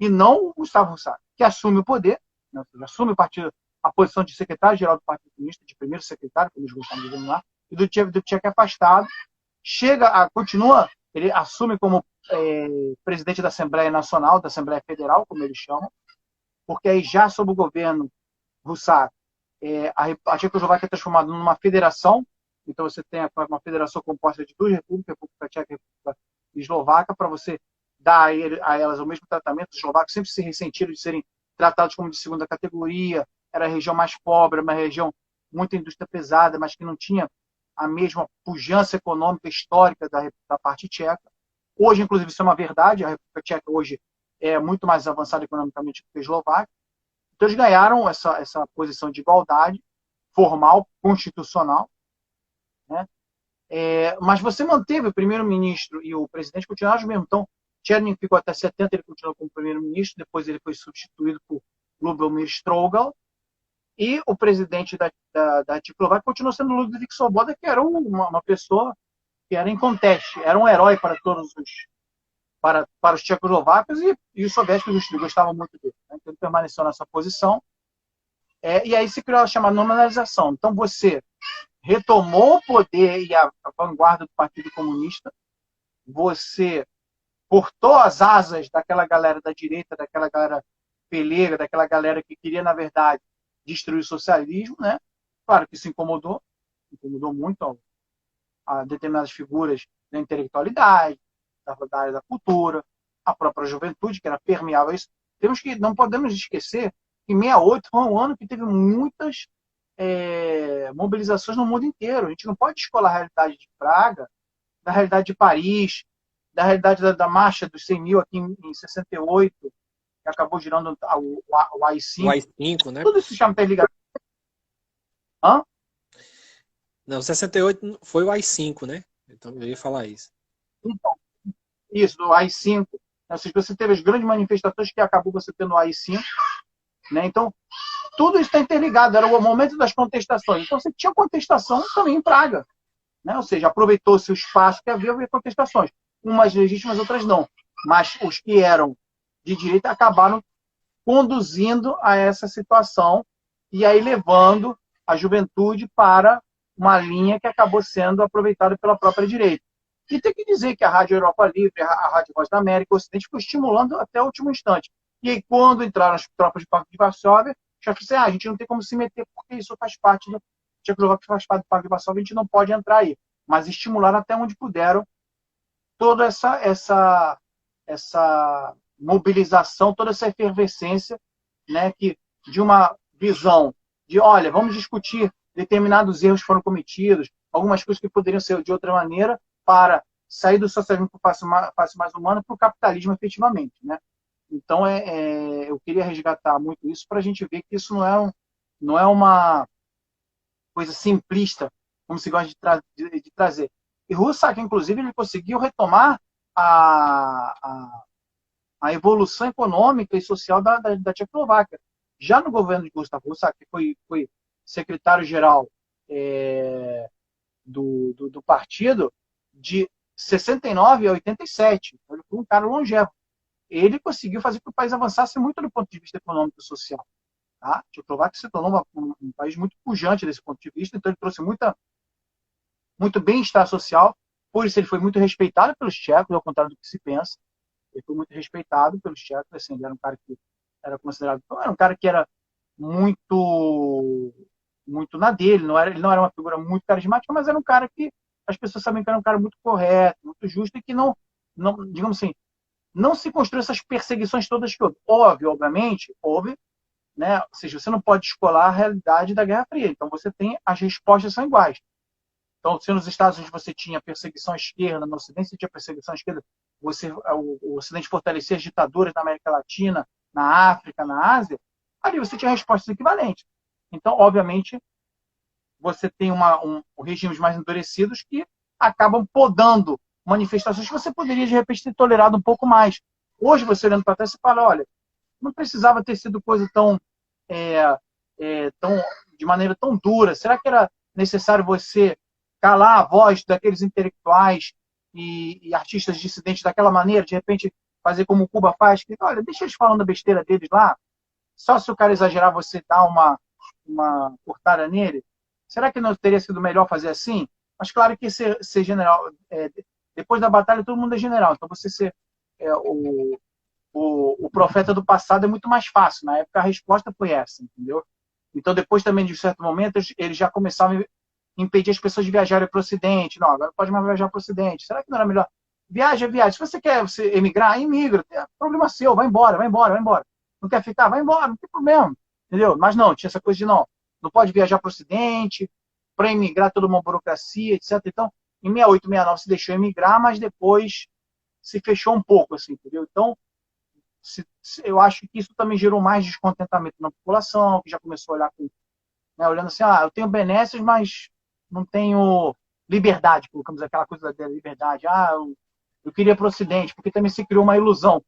e não o Gustavo Roussac, que assume o poder, né, assume o partido, a posição de secretário-geral do Partido Comunista, de primeiro secretário, como eles gostam de lá, e do Dubček é afastado, continua, ele assume como presidente da Assembleia Nacional, da Assembleia Federal, como eles chamam, porque aí já sob o governo Roussac, a Tchecoslováquia é transformada numa federação, então você tem uma federação composta de duas repúblicas, a República Tcheca e a República Eslovaca, para você dar a elas o mesmo tratamento. Os eslovacos sempre se ressentiram de serem tratados como de segunda categoria, era a região mais pobre, uma região muito indústria pesada, mas que não tinha a mesma pujança econômica histórica da parte tcheca. Hoje, inclusive, isso é uma verdade, a República Tcheca hoje é muito mais avançada economicamente do que a Eslováquia. Então, eles ganharam essa posição de igualdade formal, constitucional, né? Mas você manteve o primeiro-ministro e o presidente continuaram os mesmos. Então, Tchernin ficou até 70, ele continuou como primeiro-ministro, depois ele foi substituído por Lubomir Strogal, e o presidente da Tchecoslováquia continuou sendo Ludvík Svoboda, que era uma pessoa que era inconteste, era um herói para todos para os tchecoslovacos, e os soviéticos gostavam muito dele, né? Então, ele permaneceu nessa posição, e aí se criou a chamada nominalização. Então, você retomou o poder e a vanguarda do Partido Comunista, você cortou as asas daquela galera da direita, daquela galera peleira, daquela galera que queria, na verdade, destruir o socialismo, né? Claro que isso incomodou muito a determinadas figuras da intelectualidade, da área da cultura, a própria juventude, que era permeável a isso. Não podemos esquecer que 68 foi um ano que teve muitas mobilizações no mundo inteiro. A gente não pode escolar a realidade de Praga, da realidade de Paris, da realidade da marcha dos 100 mil aqui em 68, que acabou girando o AI-5. O AI-5, né? Tudo isso chama interligação. Hã? Não, 68 foi o AI-5, né? Então eu ia falar isso. Então, isso, do AI-5. Ou seja, você teve as grandes manifestações que acabou você tendo o AI-5, né? Então, tudo isso está interligado, era o momento das contestações. Então, você tinha contestação também em Praga, né? Ou seja, aproveitou-se o espaço que havia contestações. Umas legítimas, outras não. Mas os que eram de direita acabaram conduzindo a essa situação e aí levando a juventude para uma linha que acabou sendo aproveitada pela própria direita. E tem que dizer que a Rádio Europa Livre, a Rádio Voz da América, o Ocidente, ficou estimulando até o último instante. E aí, quando entraram as tropas de Pacto de Varsóvia, já disseram, a gente não tem como se meter, porque isso faz parte do Tchecoslováquia, faz parte do Pacto de Varsóvia, a gente não pode entrar aí. Mas estimularam até onde puderam toda essa mobilização, toda essa efervescência, né, de uma visão de, olha, vamos discutir determinados erros que foram cometidos, algumas coisas que poderiam ser de outra maneira, para sair do socialismo para o face mais humano para o capitalismo efetivamente, né? Então, eu queria resgatar muito isso para a gente ver que isso não é uma coisa simplista, como se gosta de trazer. E Roussac, inclusive, ele conseguiu retomar a evolução econômica e social da Tchecoslováquia. Já no governo de Gustav Roussac, que foi secretário-geral do partido, de 69 a 87. Ele foi um cara longevo. Ele conseguiu fazer com que o país avançasse muito do ponto de vista econômico e social. Tá? A Tchecoslováquia se tornou um país muito pujante desse ponto de vista, então ele trouxe muito bem-estar social. Por isso ele foi muito respeitado pelos tchecos, ao contrário do que se pensa. Ele foi muito respeitado pelos tchecos. Assim, ele era um cara que era considerado... Era um cara que era muito na dele. Ele não era uma figura muito carismática, mas era um cara que as pessoas sabiam que era um cara muito correto, muito justo, e que não digamos assim, não se construiu essas perseguições todas que houve. Obviamente, houve, né? Ou seja, você não pode descolar a realidade da Guerra Fria. Então, você tem, as respostas são iguais. Então, se nos Estados Unidos você tinha perseguição à esquerda, no Ocidente você tinha perseguição à esquerda, o Ocidente fortalecia as ditaduras na América Latina, na África, na Ásia, ali você tinha respostas equivalentes. Então, obviamente, você tem regimes mais endurecidos que acabam podando manifestações que você poderia, de repente, ter tolerado um pouco mais. Hoje, você olhando para trás, você fala, olha, não precisava ter sido coisa de maneira tão dura. Será que era necessário você calar a voz daqueles intelectuais e artistas dissidentes daquela maneira, de repente fazer como o Cuba faz, que, olha, deixa eles falando a besteira deles lá, só se o cara exagerar você dá uma cortada nele? Será que não teria sido melhor fazer assim? Mas claro que ser general, depois da batalha todo mundo é general, então você ser o profeta do passado é muito mais fácil. Na época a resposta foi essa, entendeu? Então depois também de um certo momento eles já começavam a impedir as pessoas de viajarem para o Ocidente. Não, agora não pode mais viajar para o Ocidente. Será que não era melhor? Viaja. Se você quer emigrar, imigra. É problema seu, vai embora. Não quer ficar? Vai embora, não tem problema. Entendeu? Mas não, tinha essa coisa de não pode viajar para o Ocidente, para emigrar toda uma burocracia, etc. Então, em 68, 69 se deixou emigrar, mas depois se fechou um pouco, assim, entendeu? Então, eu acho que isso também gerou mais descontentamento na população, que já começou a olhar olhando assim, eu tenho benesses, mas não tenho liberdade, colocamos aquela coisa da liberdade. Eu queria para o Ocidente, porque também se criou uma ilusão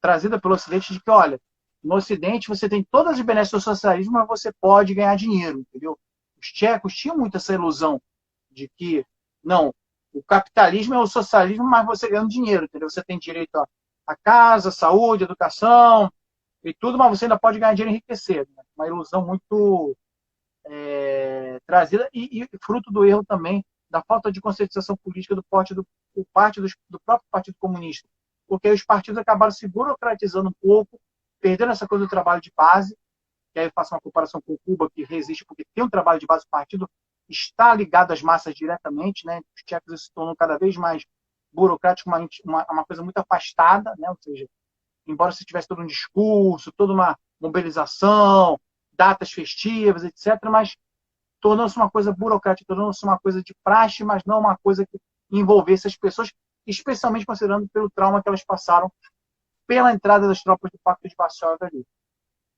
trazida pelo Ocidente de que, olha, no Ocidente você tem todas as benesses do socialismo, mas você pode ganhar dinheiro, entendeu? Os tchecos tinham muito essa ilusão de que, não, o capitalismo é o socialismo, mas você ganhando dinheiro, entendeu? Você tem direito a casa, saúde, educação e tudo, mas você ainda pode ganhar dinheiro e enriquecer. Né? Uma ilusão muito trazida e fruto do erro também da falta de conscientização política do próprio Partido Comunista. Porque aí os partidos acabaram se burocratizando um pouco, perdendo essa coisa do trabalho de base, que aí eu faço uma comparação com Cuba, que resiste porque tem um trabalho de base, o partido está ligado às massas diretamente, né? Os tchecos se tornam cada vez mais burocrático, uma coisa muito afastada, né? Ou seja, embora se tivesse todo um discurso, toda uma mobilização, datas festivas, etc., mas tornou-se uma coisa burocrática, tornou-se uma coisa de praxe, mas não uma coisa que envolvesse as pessoas, especialmente considerando pelo trauma que elas passaram pela entrada das tropas do Pacto de Varsóvia ali.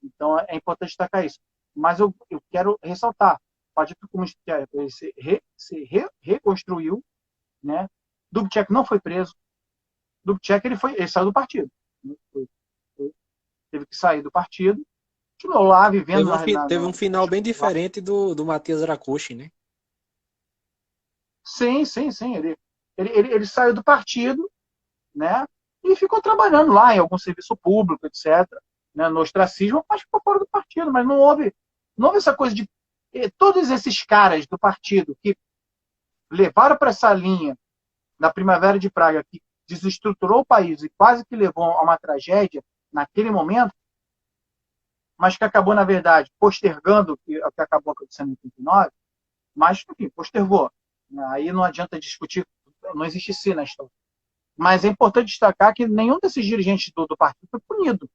Então, é importante destacar isso. Mas eu quero ressaltar, o Partido Comunista se reconstruiu, né? Dubček não foi preso. Dubček ele saiu do partido. Teve que sair do partido. Continuou lá, vivendo... Teve um final bem diferente do Matias Rakusin, né? Sim. Ele saiu do partido, né? E ficou trabalhando lá em algum serviço público, etc., né, no ostracismo, mas ficou fora do partido. Mas não houve essa coisa de... Todos esses caras do partido que levaram para essa linha da Primavera de Praga, que desestruturou o país e quase que levou a uma tragédia naquele momento, mas que acabou, na verdade, postergando o que acabou acontecendo em 89, mas, enfim, postergou. Aí não adianta discutir, não existe si na história. Mas é importante destacar que nenhum desses dirigentes do partido foi punido,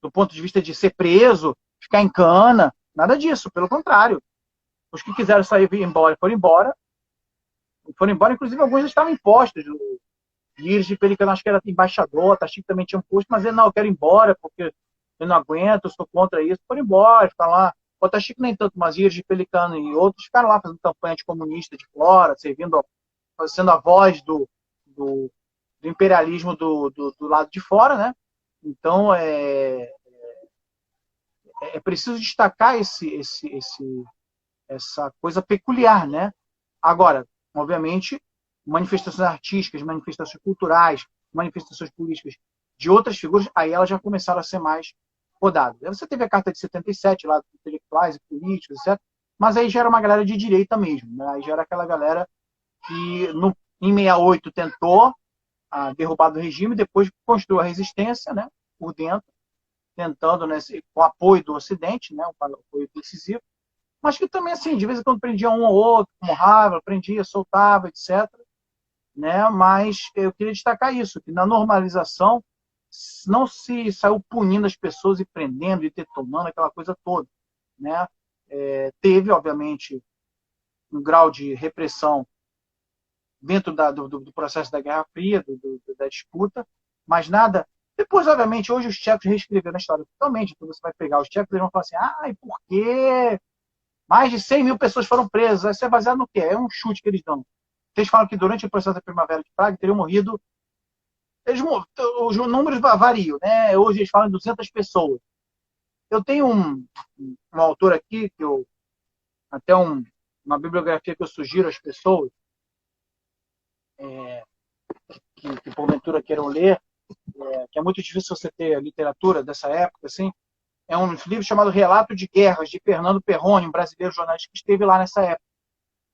do ponto de vista de ser preso, ficar em cana, nada disso, pelo contrário. Os que quiseram sair e ir embora, foram embora, inclusive alguns estavam em postos. O Iris de Pelicano, acho que era embaixador, o Tachik também tinha um posto, mas ele, não, eu quero ir embora, porque eu não aguento, eu sou contra isso, foram embora, ficaram lá. O Tachik nem tanto, mas Iris de Pelicano e outros ficaram lá fazendo campanha anticomunista de fora, sendo a voz do imperialismo do lado de fora, né? Então, é preciso destacar essa coisa peculiar, né? Agora, obviamente, manifestações artísticas, manifestações culturais, manifestações políticas de outras figuras, aí elas já começaram a ser mais rodadas. Aí você teve a Carta de 77, lá dos intelectuais e políticos, etc., mas aí já era uma galera de direita mesmo, né? Aí já era aquela galera que em 68 tentou a derrubada do regime, depois construiu a resistência, né, por dentro, tentando, né, com o apoio do Ocidente, né, o apoio decisivo, mas que também, assim, de vez em quando prendia um ou outro, como Havel, prendia, soltava, etc. Né, mas eu queria destacar isso, que na normalização não se saiu punindo as pessoas e prendendo e detonando aquela coisa toda. Né? Teve, obviamente, um grau de repressão dentro do processo da Guerra Fria, da disputa, mas nada... Depois, obviamente, hoje os tchecos reescreveram a história totalmente, então você vai pegar os tchecos e vão falar assim, e por que Mais de 100 mil pessoas foram presas. Isso é baseado no quê? É um chute que eles dão. Eles falam que durante o processo da Primavera de Praga teriam morrido... os números variam, né? Hoje eles falam em 200 pessoas. Eu tenho um autor aqui, até uma bibliografia que eu sugiro às pessoas, que porventura queiram ler, que é muito difícil você ter a literatura dessa época, assim, é um livro chamado Relato de Guerras, de Fernando Perrone, um brasileiro jornalista que esteve lá nessa época.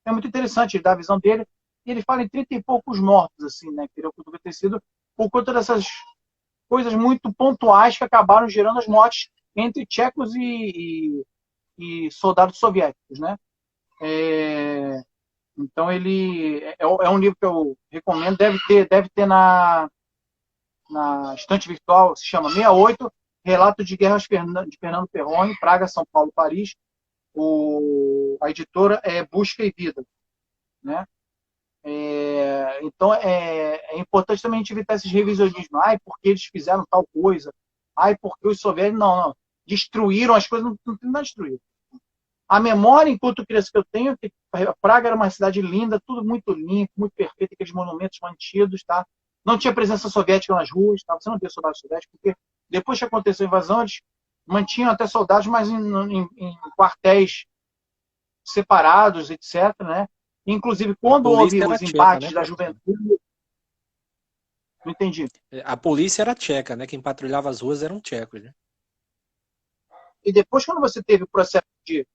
É muito interessante, ele dá a visão dele, e ele fala em 30 e poucos mortos, assim, né, que deve ter sido por conta dessas coisas muito pontuais que acabaram gerando as mortes entre tchecos e soldados soviéticos, né? Então ele é um livro que eu recomendo, deve ter na estante virtual, se chama 68, Relato de Guerras de Fernando Perrone, Praga, São Paulo, Paris. A editora é Busca e Vida, né? Então é importante também a gente evitar esses revisionismos. Ai, porque eles fizeram tal coisa. Ai, porque os soviéticos... Não. Destruíram as coisas, não destruíram. A memória, enquanto criança que eu tenho, é que Praga era uma cidade linda, tudo muito limpo, muito perfeito, aqueles monumentos mantidos, tá? Não tinha presença soviética nas ruas, tá? Você não via soldados soviéticos, porque depois que aconteceu a invasão, eles mantinham até soldados, mas em quartéis separados, etc., né? Inclusive, quando houve os embates da juventude... Não entendi. A polícia era tcheca, né? Quem patrulhava as ruas eram tchecos, né? E depois, quando você teve o processo de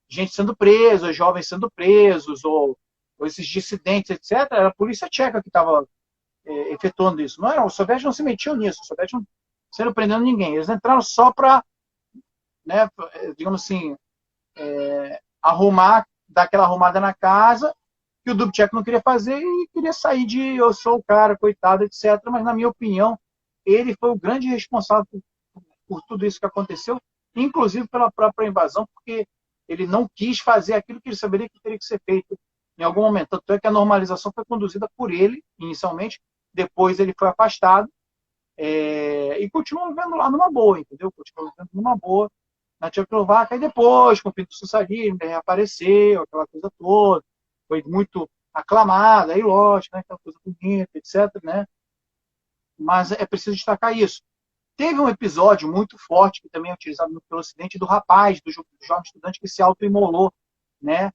gente sendo presa, jovens sendo presos, ou esses dissidentes, etc., era a polícia tcheca que estava efetuando isso. Não era, os soviéticos não se metiam nisso, os soviéticos não saíram prendendo ninguém. Eles entraram só para, né, digamos assim, dar aquela arrumada na casa, que o Dubček não queria fazer e queria sair de eu sou o cara, coitado, etc. Mas, na minha opinião, ele foi o grande responsável por tudo isso que aconteceu, inclusive pela própria invasão, porque ele não quis fazer aquilo que ele saberia que teria que ser feito em algum momento. Tanto é que a normalização foi conduzida por ele, inicialmente, depois ele foi afastado, e continuou vivendo lá numa boa, entendeu? Continuou vivendo numa boa na Tchecoslováquia, e depois, com o fim do socialismo, ele reapareceu, aquela coisa toda, foi muito aclamada, aí lógico, né, aquela coisa bonita, etc., né? Mas é preciso destacar isso. Teve um episódio muito forte, que também é utilizado muito pelo Ocidente, do rapaz, do jovem estudante que se autoimolou, né,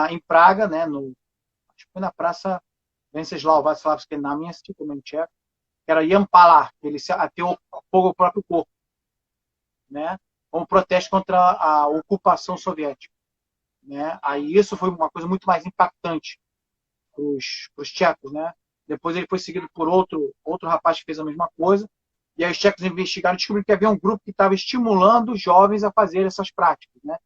em Praga, né, acho que foi na Praça Venceslau Václavski na minha tcheco, que era Jan Palar, que ele se ateou fogo ao próprio corpo, né, como protesto contra a ocupação soviética, né. Aí isso foi uma coisa muito mais impactante para os tchecos, né. Depois ele foi seguido por outro rapaz que fez a mesma coisa. E aí os tchecos investigaram e descobriram que havia um grupo que estava estimulando os jovens a fazer essas práticas, né?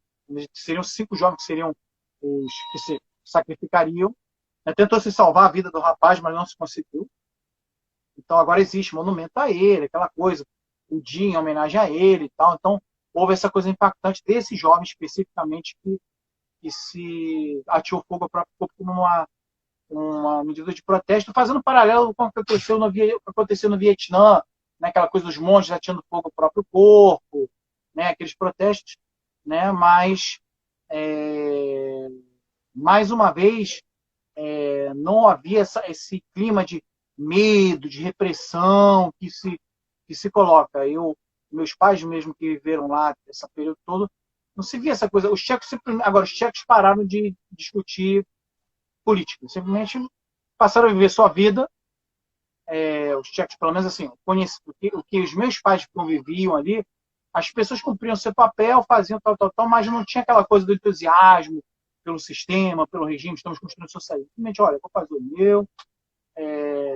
Seriam 5 jovens que seriam os que se sacrificariam. Tentou se salvar a vida do rapaz, mas não se conseguiu. Então agora existe monumento a ele, aquela coisa, o dia em homenagem a ele e tal. Então houve essa coisa impactante desse jovem especificamente que se atirou fogo ao próprio corpo como uma medida de protesto, fazendo um paralelo com o que aconteceu no Vietnã, né, aquela coisa dos monges atirando fogo ao próprio corpo, né, aqueles protestos, né, mas, mais uma vez, não havia esse clima de medo, de repressão que se coloca. Meus pais mesmo que viveram lá esse período todo, não se via essa coisa. Agora, os tchecos pararam de discutir política, simplesmente passaram a viver sua vida. Os tchecos, pelo menos assim, o que os meus pais conviviam ali, as pessoas cumpriam seu papel, faziam tal, mas não tinha aquela coisa do entusiasmo pelo sistema, pelo regime, estamos construindo sociedade. Simplesmente, olha, vou fazer o meu,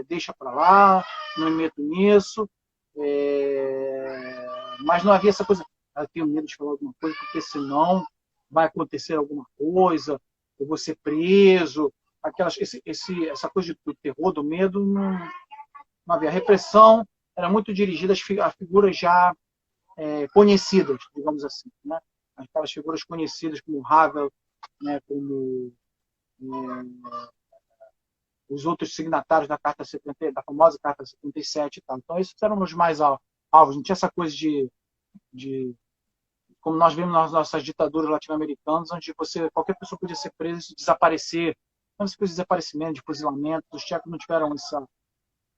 deixa para lá, não me meto nisso, mas não havia essa coisa, eu tenho medo de falar alguma coisa, porque senão vai acontecer alguma coisa, eu vou ser preso, essa coisa do terror, do medo, não havia. A repressão era muito dirigida a figuras já conhecidas, digamos assim, né? Aquelas figuras conhecidas como Havel, né? Como os outros signatários da Carta 70, da famosa Carta 77 e tal. Então esses eram os mais alvos. Não tinha essa coisa de como nós vimos nas nossas ditaduras latino-americanas, onde qualquer pessoa podia ser presa e desaparecer. Então, essa coisa de desaparecimento, de fuzilamento, os tchecos não tiveram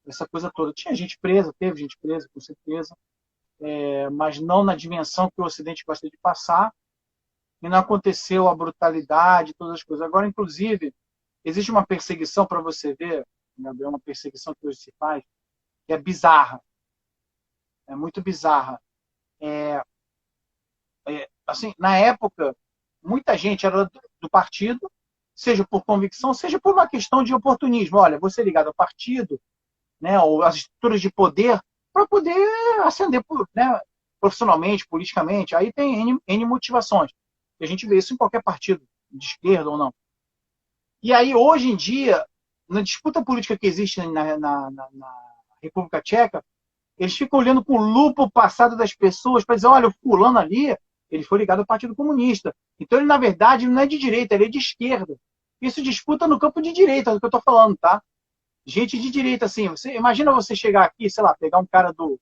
essa coisa toda. Tinha gente presa, teve gente presa, com certeza, mas não na dimensão que o Ocidente gosta de passar, e não aconteceu a brutalidade, todas as coisas. Agora, inclusive, existe uma perseguição, para você ver, Gabriel, uma perseguição que hoje se faz, que é bizarra. É muito bizarra. Assim, na época, muita gente era do partido, seja por convicção, seja por uma questão de oportunismo. Olha, você ligado ao partido, né, ou às estruturas de poder, para poder ascender, né, profissionalmente, politicamente. Aí tem N motivações. E a gente vê isso em qualquer partido, de esquerda ou não. E aí, hoje em dia, na disputa política que existe na República Tcheca, eles ficam olhando com lupa o passado das pessoas para dizer, olha, o fulano ali, ele foi ligado ao Partido Comunista. Então, ele, na verdade, não é de direita, ele é de esquerda. Isso disputa no campo de direita, é do que eu estou falando, tá? Gente de direita, assim, imagina você chegar aqui, sei lá, pegar um cara do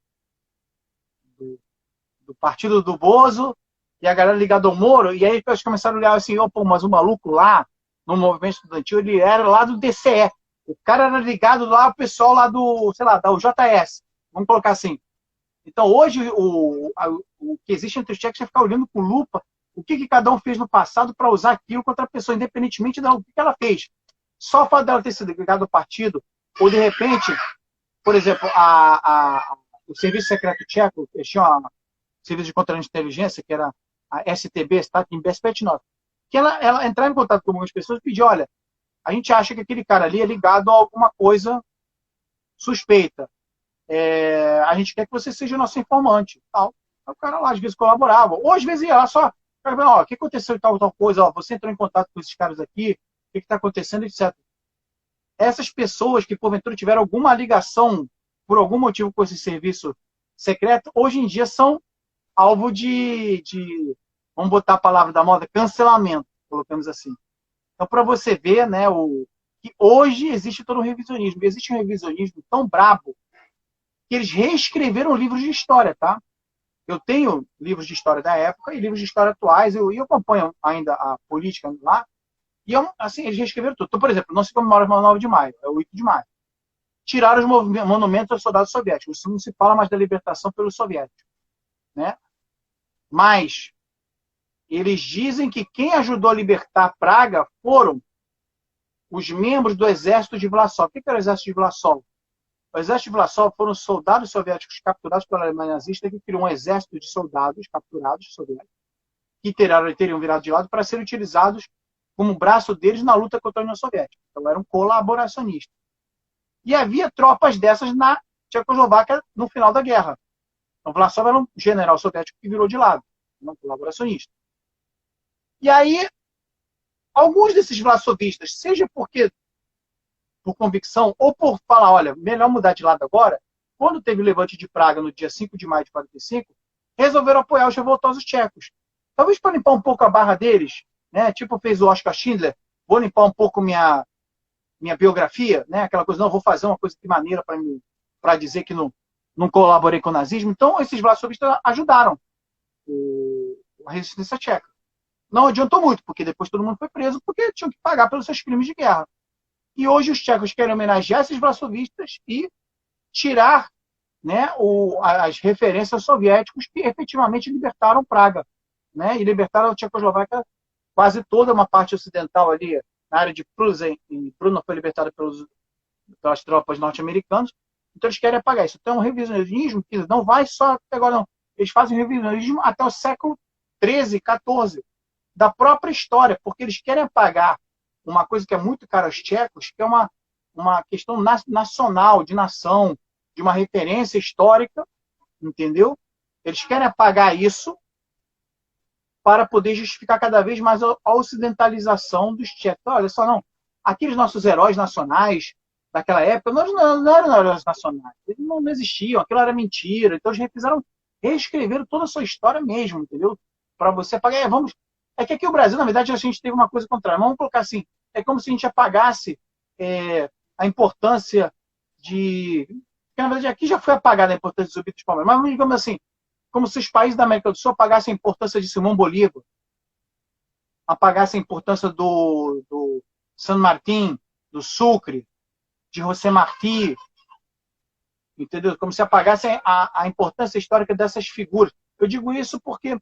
partido do Bozo e a galera ligada ao Moro, e aí eles começaram a olhar assim, pô, mas o maluco lá, no movimento estudantil, ele era lá do DCE. O cara era ligado lá, o pessoal lá do, sei lá, da UJS. Vamos colocar assim. Então, hoje, o que existe entre os tchecos é ficar olhando com lupa o que cada um fez no passado para usar aquilo contra a pessoa, independentemente do que ela fez. Só o fato dela ter sido ligada ao partido, ou de repente, por exemplo, o Serviço Secreto Tcheco, eles tinham o Serviço de Controle de Inteligência, que era a STB, Státní bezpečnost, que ela entrava em contato com algumas pessoas e pedia, olha, a gente acha que aquele cara ali é ligado a alguma coisa suspeita. A gente quer que você seja o nosso informante. Tal. O cara lá, às vezes, colaborava. Ou, às vezes, ia lá só, o que aconteceu tal coisa? Ó, você entrou em contato com esses caras aqui, o que está acontecendo, etc. Essas pessoas que, porventura, tiveram alguma ligação, por algum motivo, com esse serviço secreto, hoje em dia são alvo de vamos botar a palavra da moda, cancelamento, colocamos assim. Então, para você ver, né, que hoje existe todo um revisionismo. E existe um revisionismo tão brabo que eles reescreveram livros de história, tá? Eu tenho livros de história da época e livros de história atuais, eu acompanho ainda a política lá, e assim, eles reescreveram tudo. Então, por exemplo, não se comemora o 9 de maio, é o 8 de maio. Tiraram os monumentos aos soldados soviéticos. Isso não se fala mais da libertação pelos soviéticos, né? Mas eles dizem que quem ajudou a libertar Praga foram os membros do exército de Vlasov. O que era o exército de Vlasov? O exército de Vlasov foram os soldados soviéticos capturados pela Alemanha nazista, que criou um exército de soldados capturados soviéticos, que teriam virado de lado para serem utilizados como braço deles na luta contra a União Soviética. Então, eram colaboracionistas. E havia tropas dessas na Tchecoslováquia no final da guerra. Então, Vlasov era um general soviético que virou de lado, não colaboracionista. E aí, alguns desses vlasovistas, seja porque por convicção ou por falar, olha, melhor mudar de lado agora, quando teve o levante de Praga no dia 5 de maio de 45, resolveram apoiar os revoltosos tchecos. Talvez para limpar um pouco a barra deles, né? Tipo fez o Oskar Schindler, vou limpar um pouco minha biografia, né? Aquela coisa, não, vou fazer uma coisa de maneira para dizer que não colaborei com o nazismo. Então, esses vlasovistas ajudaram a resistência tcheca. Não adiantou muito, porque depois todo mundo foi preso, porque tinham que pagar pelos seus crimes de guerra. E hoje os tchecos querem homenagear esses vlasovistas e tirar, né, as referências soviéticos que efetivamente libertaram Praga, né, e libertaram a Tchecoslováquia quase toda uma parte ocidental ali, na área de Prusy, e Brno foi libertada pelas tropas norte-americanas. Então eles querem apagar isso. Então é um revisionismo que não vai só até agora, não. Eles fazem revisionismo até o século XIII, XIV, da própria história, porque eles querem apagar uma coisa que é muito cara aos tchecos, que é uma questão nacional, de nação, de uma referência histórica, entendeu? Eles querem apagar isso para poder justificar cada vez mais a ocidentalização dos tchecos. Olha só, não. Aqueles nossos heróis nacionais daquela época não eram heróis nacionais. Eles não existiam, aquilo era mentira. Então eles reescreveram toda a sua história mesmo, entendeu? Para você apagar. É que aqui o Brasil, na verdade, a gente teve uma coisa contrária. Vamos colocar assim, é como se a gente apagasse a importância de... Porque, na verdade, aqui já foi apagada a importância do Zumbi dos Palmeiras. Mas, digamos assim, como se os países da América do Sul apagassem a importância de Simão Bolívar, apagassem a importância do San Martín, do Sucre, de José Martí, entendeu? Como se apagassem a importância histórica dessas figuras. Eu digo isso porque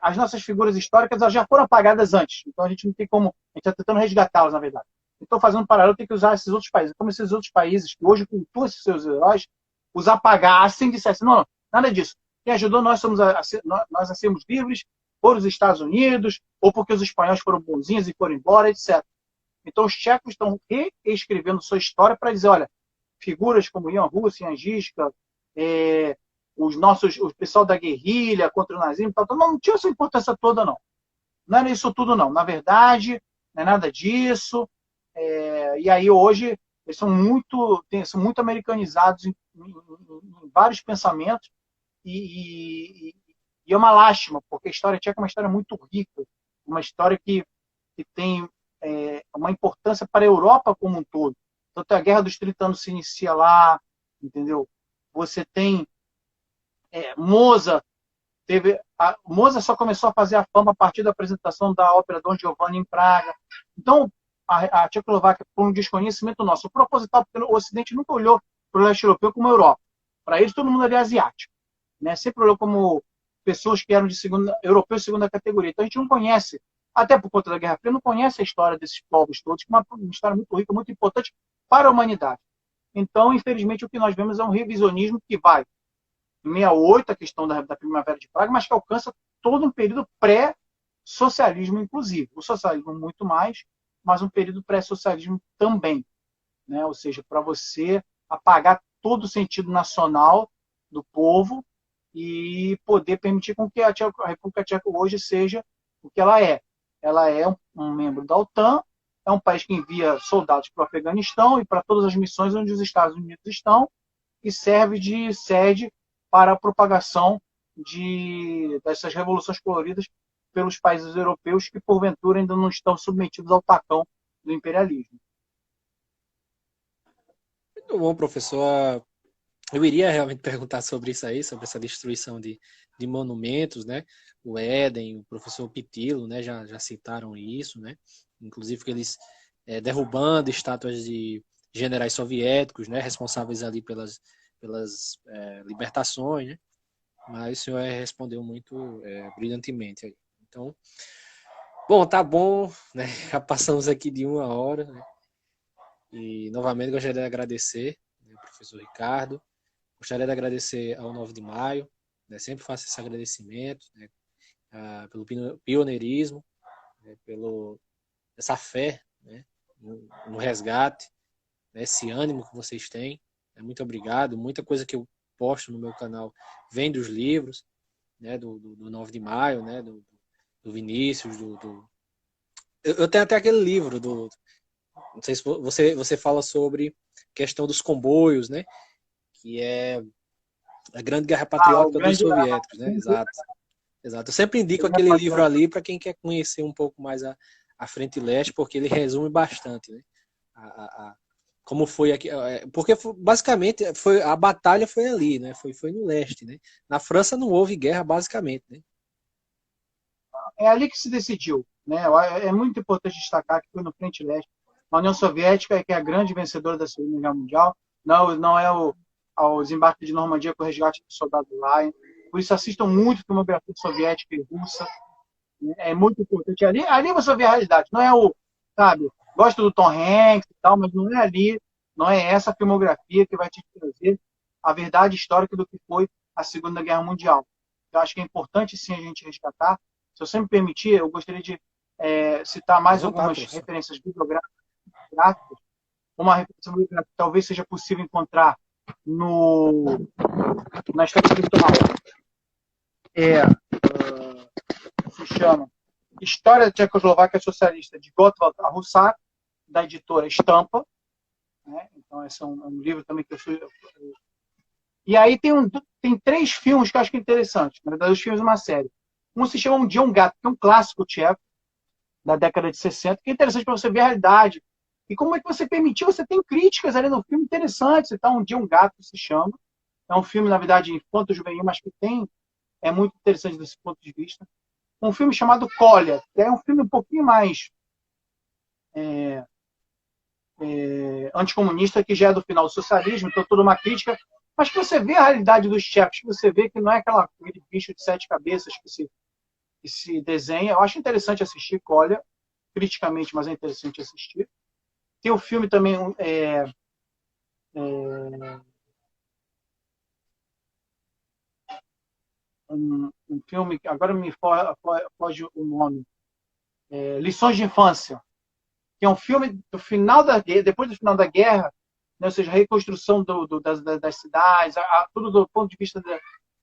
as nossas figuras históricas elas já foram apagadas antes. Então a gente não tem como... A gente está tentando resgatá-las, na verdade. Então, fazendo um paralelo, tem que usar esses outros países. Como esses outros países que hoje cultuam esses seus heróis, os apagassem e dissessem, não, nada disso. Quem ajudou nós a sermos livres foram os Estados Unidos, ou porque os espanhóis foram bonzinhos e foram embora, etc. Então, os tchecos estão reescrevendo sua história para dizer, olha, figuras como Jan Hus, Jan Žižka, o pessoal da guerrilha contra o nazismo, não tinha essa importância toda, não. Não era isso tudo, não. Na verdade, não é nada disso. E aí, hoje, eles são muito americanizados em vários pensamentos e é uma lástima, porque a história tcheca é uma história muito rica, uma história que tem uma importância para a Europa como um todo. Tanto a Guerra dos 30 Anos se inicia lá, entendeu? Você tem Mozart, Mozart só começou a fazer a fama a partir da apresentação da ópera Dom Giovanni em Praga. Então, a Tchecoslováquia, por um desconhecimento nosso, proposital, porque o Ocidente nunca olhou para o leste europeu como Europa. Para eles, todo mundo ali é asiático. Né? Sempre olhou como pessoas que eram europeus de segunda categoria. Então, a gente não conhece, até por conta da Guerra Fria, não conhece a história desses povos todos, que é uma história muito rica, muito importante para a humanidade. Então, infelizmente, o que nós vemos é um revisionismo que vai em 68, a questão da Primavera de Praga, mas que alcança todo um período pré-socialismo, inclusive. O socialismo muito mais, mas um período pré-socialismo também. Né? Ou seja, para você apagar todo o sentido nacional do povo e poder permitir com que a República Tcheca hoje seja o que ela é. Ela é um membro da OTAN, é um país que envia soldados para o Afeganistão e para todas as missões onde os Estados Unidos estão e serve de sede para a propagação dessas revoluções coloridas pelos países europeus que, porventura, ainda não estão submetidos ao tacão do imperialismo. Muito bom, professor. Eu iria realmente perguntar sobre isso aí, sobre essa destruição de monumentos, né? O Éden, o professor Pitilo, né? Já citaram isso, né? Inclusive que eles derrubando estátuas de generais soviéticos, né? Responsáveis ali pelas libertações, né? Mas o senhor respondeu muito brilhantemente aí. Então, bom, tá bom, né? Já passamos aqui de 1 hora, né? E novamente gostaria de agradecer, né, ao professor Ricardo. Gostaria de agradecer ao 9 de Maio, né? Sempre faço esse agradecimento, né? Pelo pioneirismo, né? Essa fé, né? no resgate, né? Esse ânimo que vocês têm. Muito obrigado. Muita coisa que eu posto no meu canal vem dos livros, né? do 9 de Maio, né? do Vinícius, eu tenho até aquele livro não sei se você fala sobre questão dos comboios, né? Que é a Grande Guerra Patriótica dos Soviéticos, né? Exato. Eu sempre indico aquele livro ali para quem quer conhecer um pouco mais a Frente Leste, porque ele resume bastante, né? Como foi aqui, porque basicamente a batalha foi ali, né? Foi no leste, né? Na França não houve guerra, basicamente, né? É ali que se decidiu, né? É muito importante destacar que foi no Frente Leste. A União Soviética, que é a grande vencedora da Segunda Guerra Mundial, não é o desembarque de Normandia com o resgate do soldado Ryan. Por isso, assistam muito a filmografia soviética e russa. É muito importante. Ali você vê a realidade. Não é sabe, gosto do Tom Hanks e tal, mas não é ali, não é essa filmografia que vai te trazer a verdade histórica do que foi a Segunda Guerra Mundial. Eu acho que é importante, sim, a gente resgatar. Se você me permitir, eu gostaria de citar mais algumas referências bibliográficas. Uma referência bibliográfica que talvez seja possível encontrar na história espiritual. Se chama História da Tchecoslováquia Socialista, de Gottwald Husák, da editora Estampa. Né? Então, esse é um livro também que eu sou. E aí tem 3 filmes que eu acho que é interessante. Na verdade, os filmes de uma série. Um se chama Um Dia um Gato, que é um clássico tcheco, da década de 60, que é interessante para você ver a realidade. E como é que você permitiu? Você tem críticas ali no filme interessantes. Então, Um Dia um Gato se chama. É um filme, na verdade, infanto-juvenil, mas que é muito interessante desse ponto de vista. Um filme chamado Colha, que é um filme um pouquinho mais anticomunista, que já é do final do socialismo, então toda uma crítica, mas que você vê a realidade dos chefes, você vê que não é aquele bicho de 7 cabeças que se desenha. Eu acho interessante assistir Colha, criticamente, mas é interessante assistir. Tem o filme também, um filme, agora me foge o nome, Lições de Infância, que é um filme do final depois do final da guerra, né, ou seja, a reconstrução das cidades, tudo do ponto de vista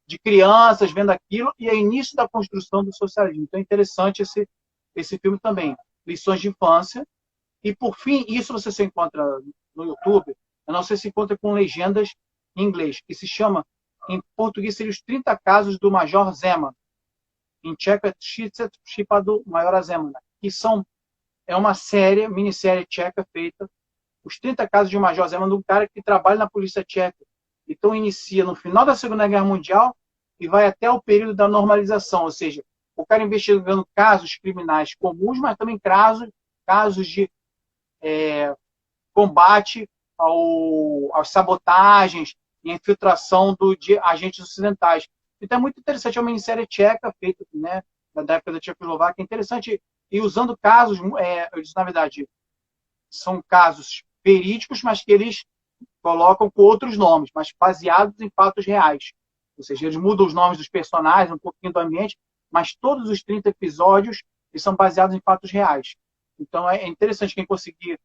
de crianças vendo aquilo, e é início da construção do socialismo. Então é interessante esse filme também, Lições de Infância. E, por fim, isso você se encontra no YouTube, eu não sei se encontra com legendas em inglês, que se chama, em português, seria Os 30 Casos do Major Zeman. Em tcheco é 30 případů majora Zemana, que é uma minissérie tcheca feita, Os 30 Casos de um Major Zeman, de um cara que trabalha na polícia tcheca. Então, inicia no final da Segunda Guerra Mundial e vai até o período da normalização, ou seja, o cara investigando casos criminais comuns, mas também casos de combate às sabotagens e infiltração de agentes ocidentais. Então é muito interessante, é uma minissérie tcheca feita, né, da época da Tchecoslováquia, é interessante, e usando casos, eu disse, na verdade, são casos verídicos, mas que eles colocam com outros nomes, mas baseados em fatos reais. Ou seja, eles mudam os nomes dos personagens, um pouquinho do ambiente, mas todos os 30 episódios eles são baseados em fatos reais. Então é interessante quem conseguir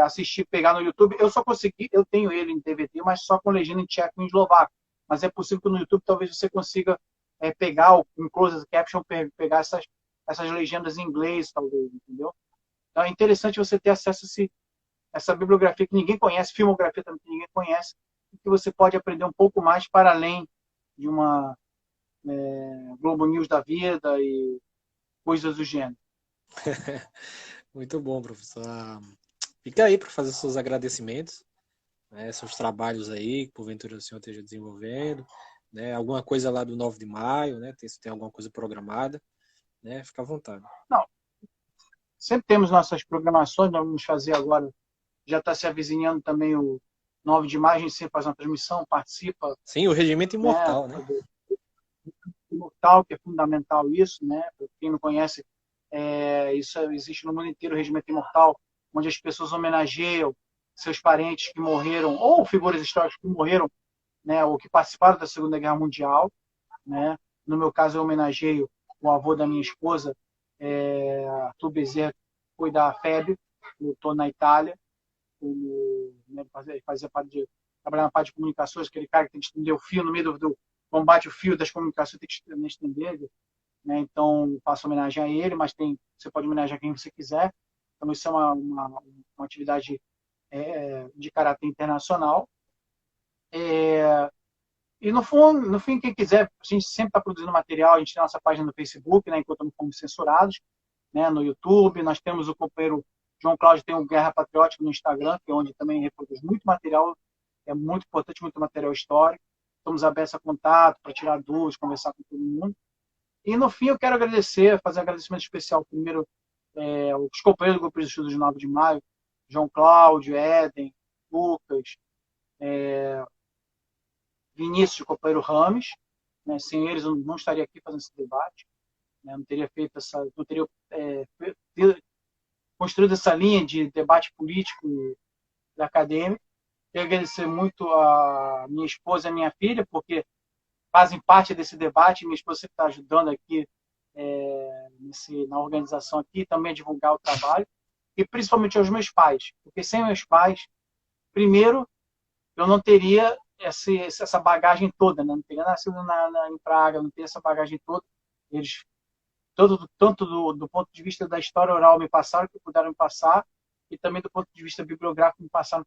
assistir, pegar no YouTube. Eu tenho ele em DVD, mas só com legenda em tcheco e em eslovaco. Mas é possível que no YouTube talvez você consiga pegar em closed caption, pegar essas legendas em inglês, talvez, entendeu? Então é interessante você ter acesso a essa bibliografia que ninguém conhece, filmografia também que ninguém conhece, e que você pode aprender um pouco mais para além de uma Globo News da vida e coisas do gênero. Muito bom, professor. Fica aí para fazer seus agradecimentos, né, seus trabalhos aí, que porventura o senhor esteja desenvolvendo, né, alguma coisa lá do 9 de maio, né, se tem alguma coisa programada, né, fica à vontade. Não, sempre temos nossas programações, nós vamos fazer agora, já está se avizinhando também o 9 de maio, a gente sempre faz uma transmissão, participa. Sim, o Regimento Imortal, né? Imortal, que é fundamental isso, né? Para quem não conhece, isso existe no mundo inteiro, o Regimento Imortal, onde as pessoas homenageiam seus parentes que morreram, ou figuras históricas que morreram, né, ou que participaram da Segunda Guerra Mundial, né? No meu caso, eu homenageio o avô da minha esposa, Arthur Bezerra, que foi da FEB, lutou na Itália, fazia parte trabalhar na parte de comunicações, aquele cara que tem que estender o fio no meio do combate, o fio das comunicações tem que estender, né? Então faço homenagem a ele, mas você pode homenagear quem você quiser. Então isso é uma atividade de caráter internacional. E no fim, quem quiser, a gente sempre está produzindo material, a gente tem a nossa página no Facebook, né, enquanto não fomos censurados, né, no YouTube, nós temos o companheiro João Cláudio, tem o Guerra Patriótica no Instagram, que é onde também reproduz muito material, é muito importante, muito material histórico. Estamos abertos a contato, para tirar dúvidas, conversar com todo mundo. E no fim eu quero agradecer, fazer um agradecimento especial primeiro os companheiros do Grupo de Estudos de 9 de Maio, João Cláudio, Éden, Lucas, Vinícius, o companheiro Rames, né? Sem eles eu não estaria aqui fazendo esse debate, né? Não teria construído essa linha de debate político e acadêmico. Quero agradecer muito a minha esposa e a minha filha, porque fazem parte desse debate. Minha esposa sempre está ajudando aqui na organização aqui, também a divulgar o trabalho, e principalmente aos meus pais, porque sem meus pais, primeiro, eu não teria essa bagagem toda, né? Não teria nascido em Praga, não teria essa bagagem toda. Eles, tanto do ponto de vista da história oral, me passaram o que puderam me passar, e também do ponto de vista bibliográfico, me passaram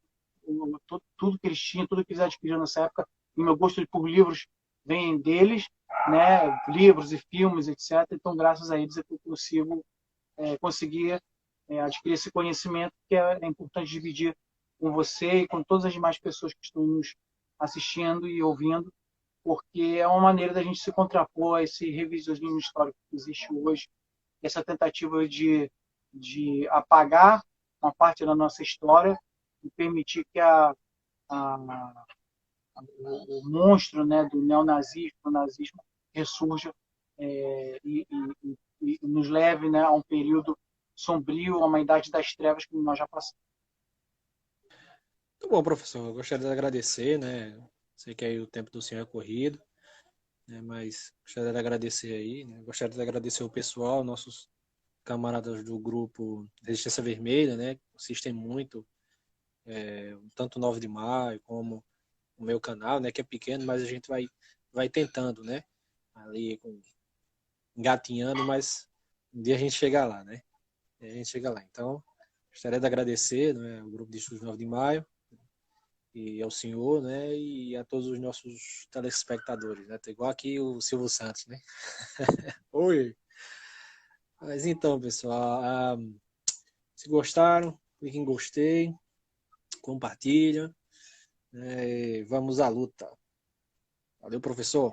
tudo que eles tinham, tudo que eles adquiriram nessa época. E meu gosto por livros vem deles, né? Livros e filmes, etc. Então, graças a eles, eu consigo conseguir adquirir esse conhecimento que é importante dividir com você e com todas as demais pessoas que estão nos assistindo e ouvindo, porque é uma maneira da gente se contrapor a esse revisionismo histórico que existe hoje, essa tentativa de apagar uma parte da nossa história e permitir que a, o monstro, né, do neonazismo, do nazismo, ressurja, e nos leve, né, a um período sombrio, a uma idade das trevas que nós já passamos. Muito bom, professor. Eu gostaria de agradecer, né? Sei que aí o tempo do senhor é corrido, né? Mas gostaria de agradecer aí, né? Gostaria de agradecer o pessoal, nossos camaradas do grupo Resistência Vermelha, né? Que assistem muito, tanto o 9 de maio como o meu canal, né? Que é pequeno, mas a gente vai tentando, né? Ali, engatinhando, mas um dia a gente chega lá, né? A gente chega lá. Então, gostaria de agradecer, né, o grupo de estudos 9 de maio, e ao senhor, né, e a todos os nossos telespectadores, né? Tá igual aqui o Silvio Santos, né? Oi! Mas então, pessoal, se gostaram, clique em gostei, compartilha, né, vamos à luta. Valeu, professor!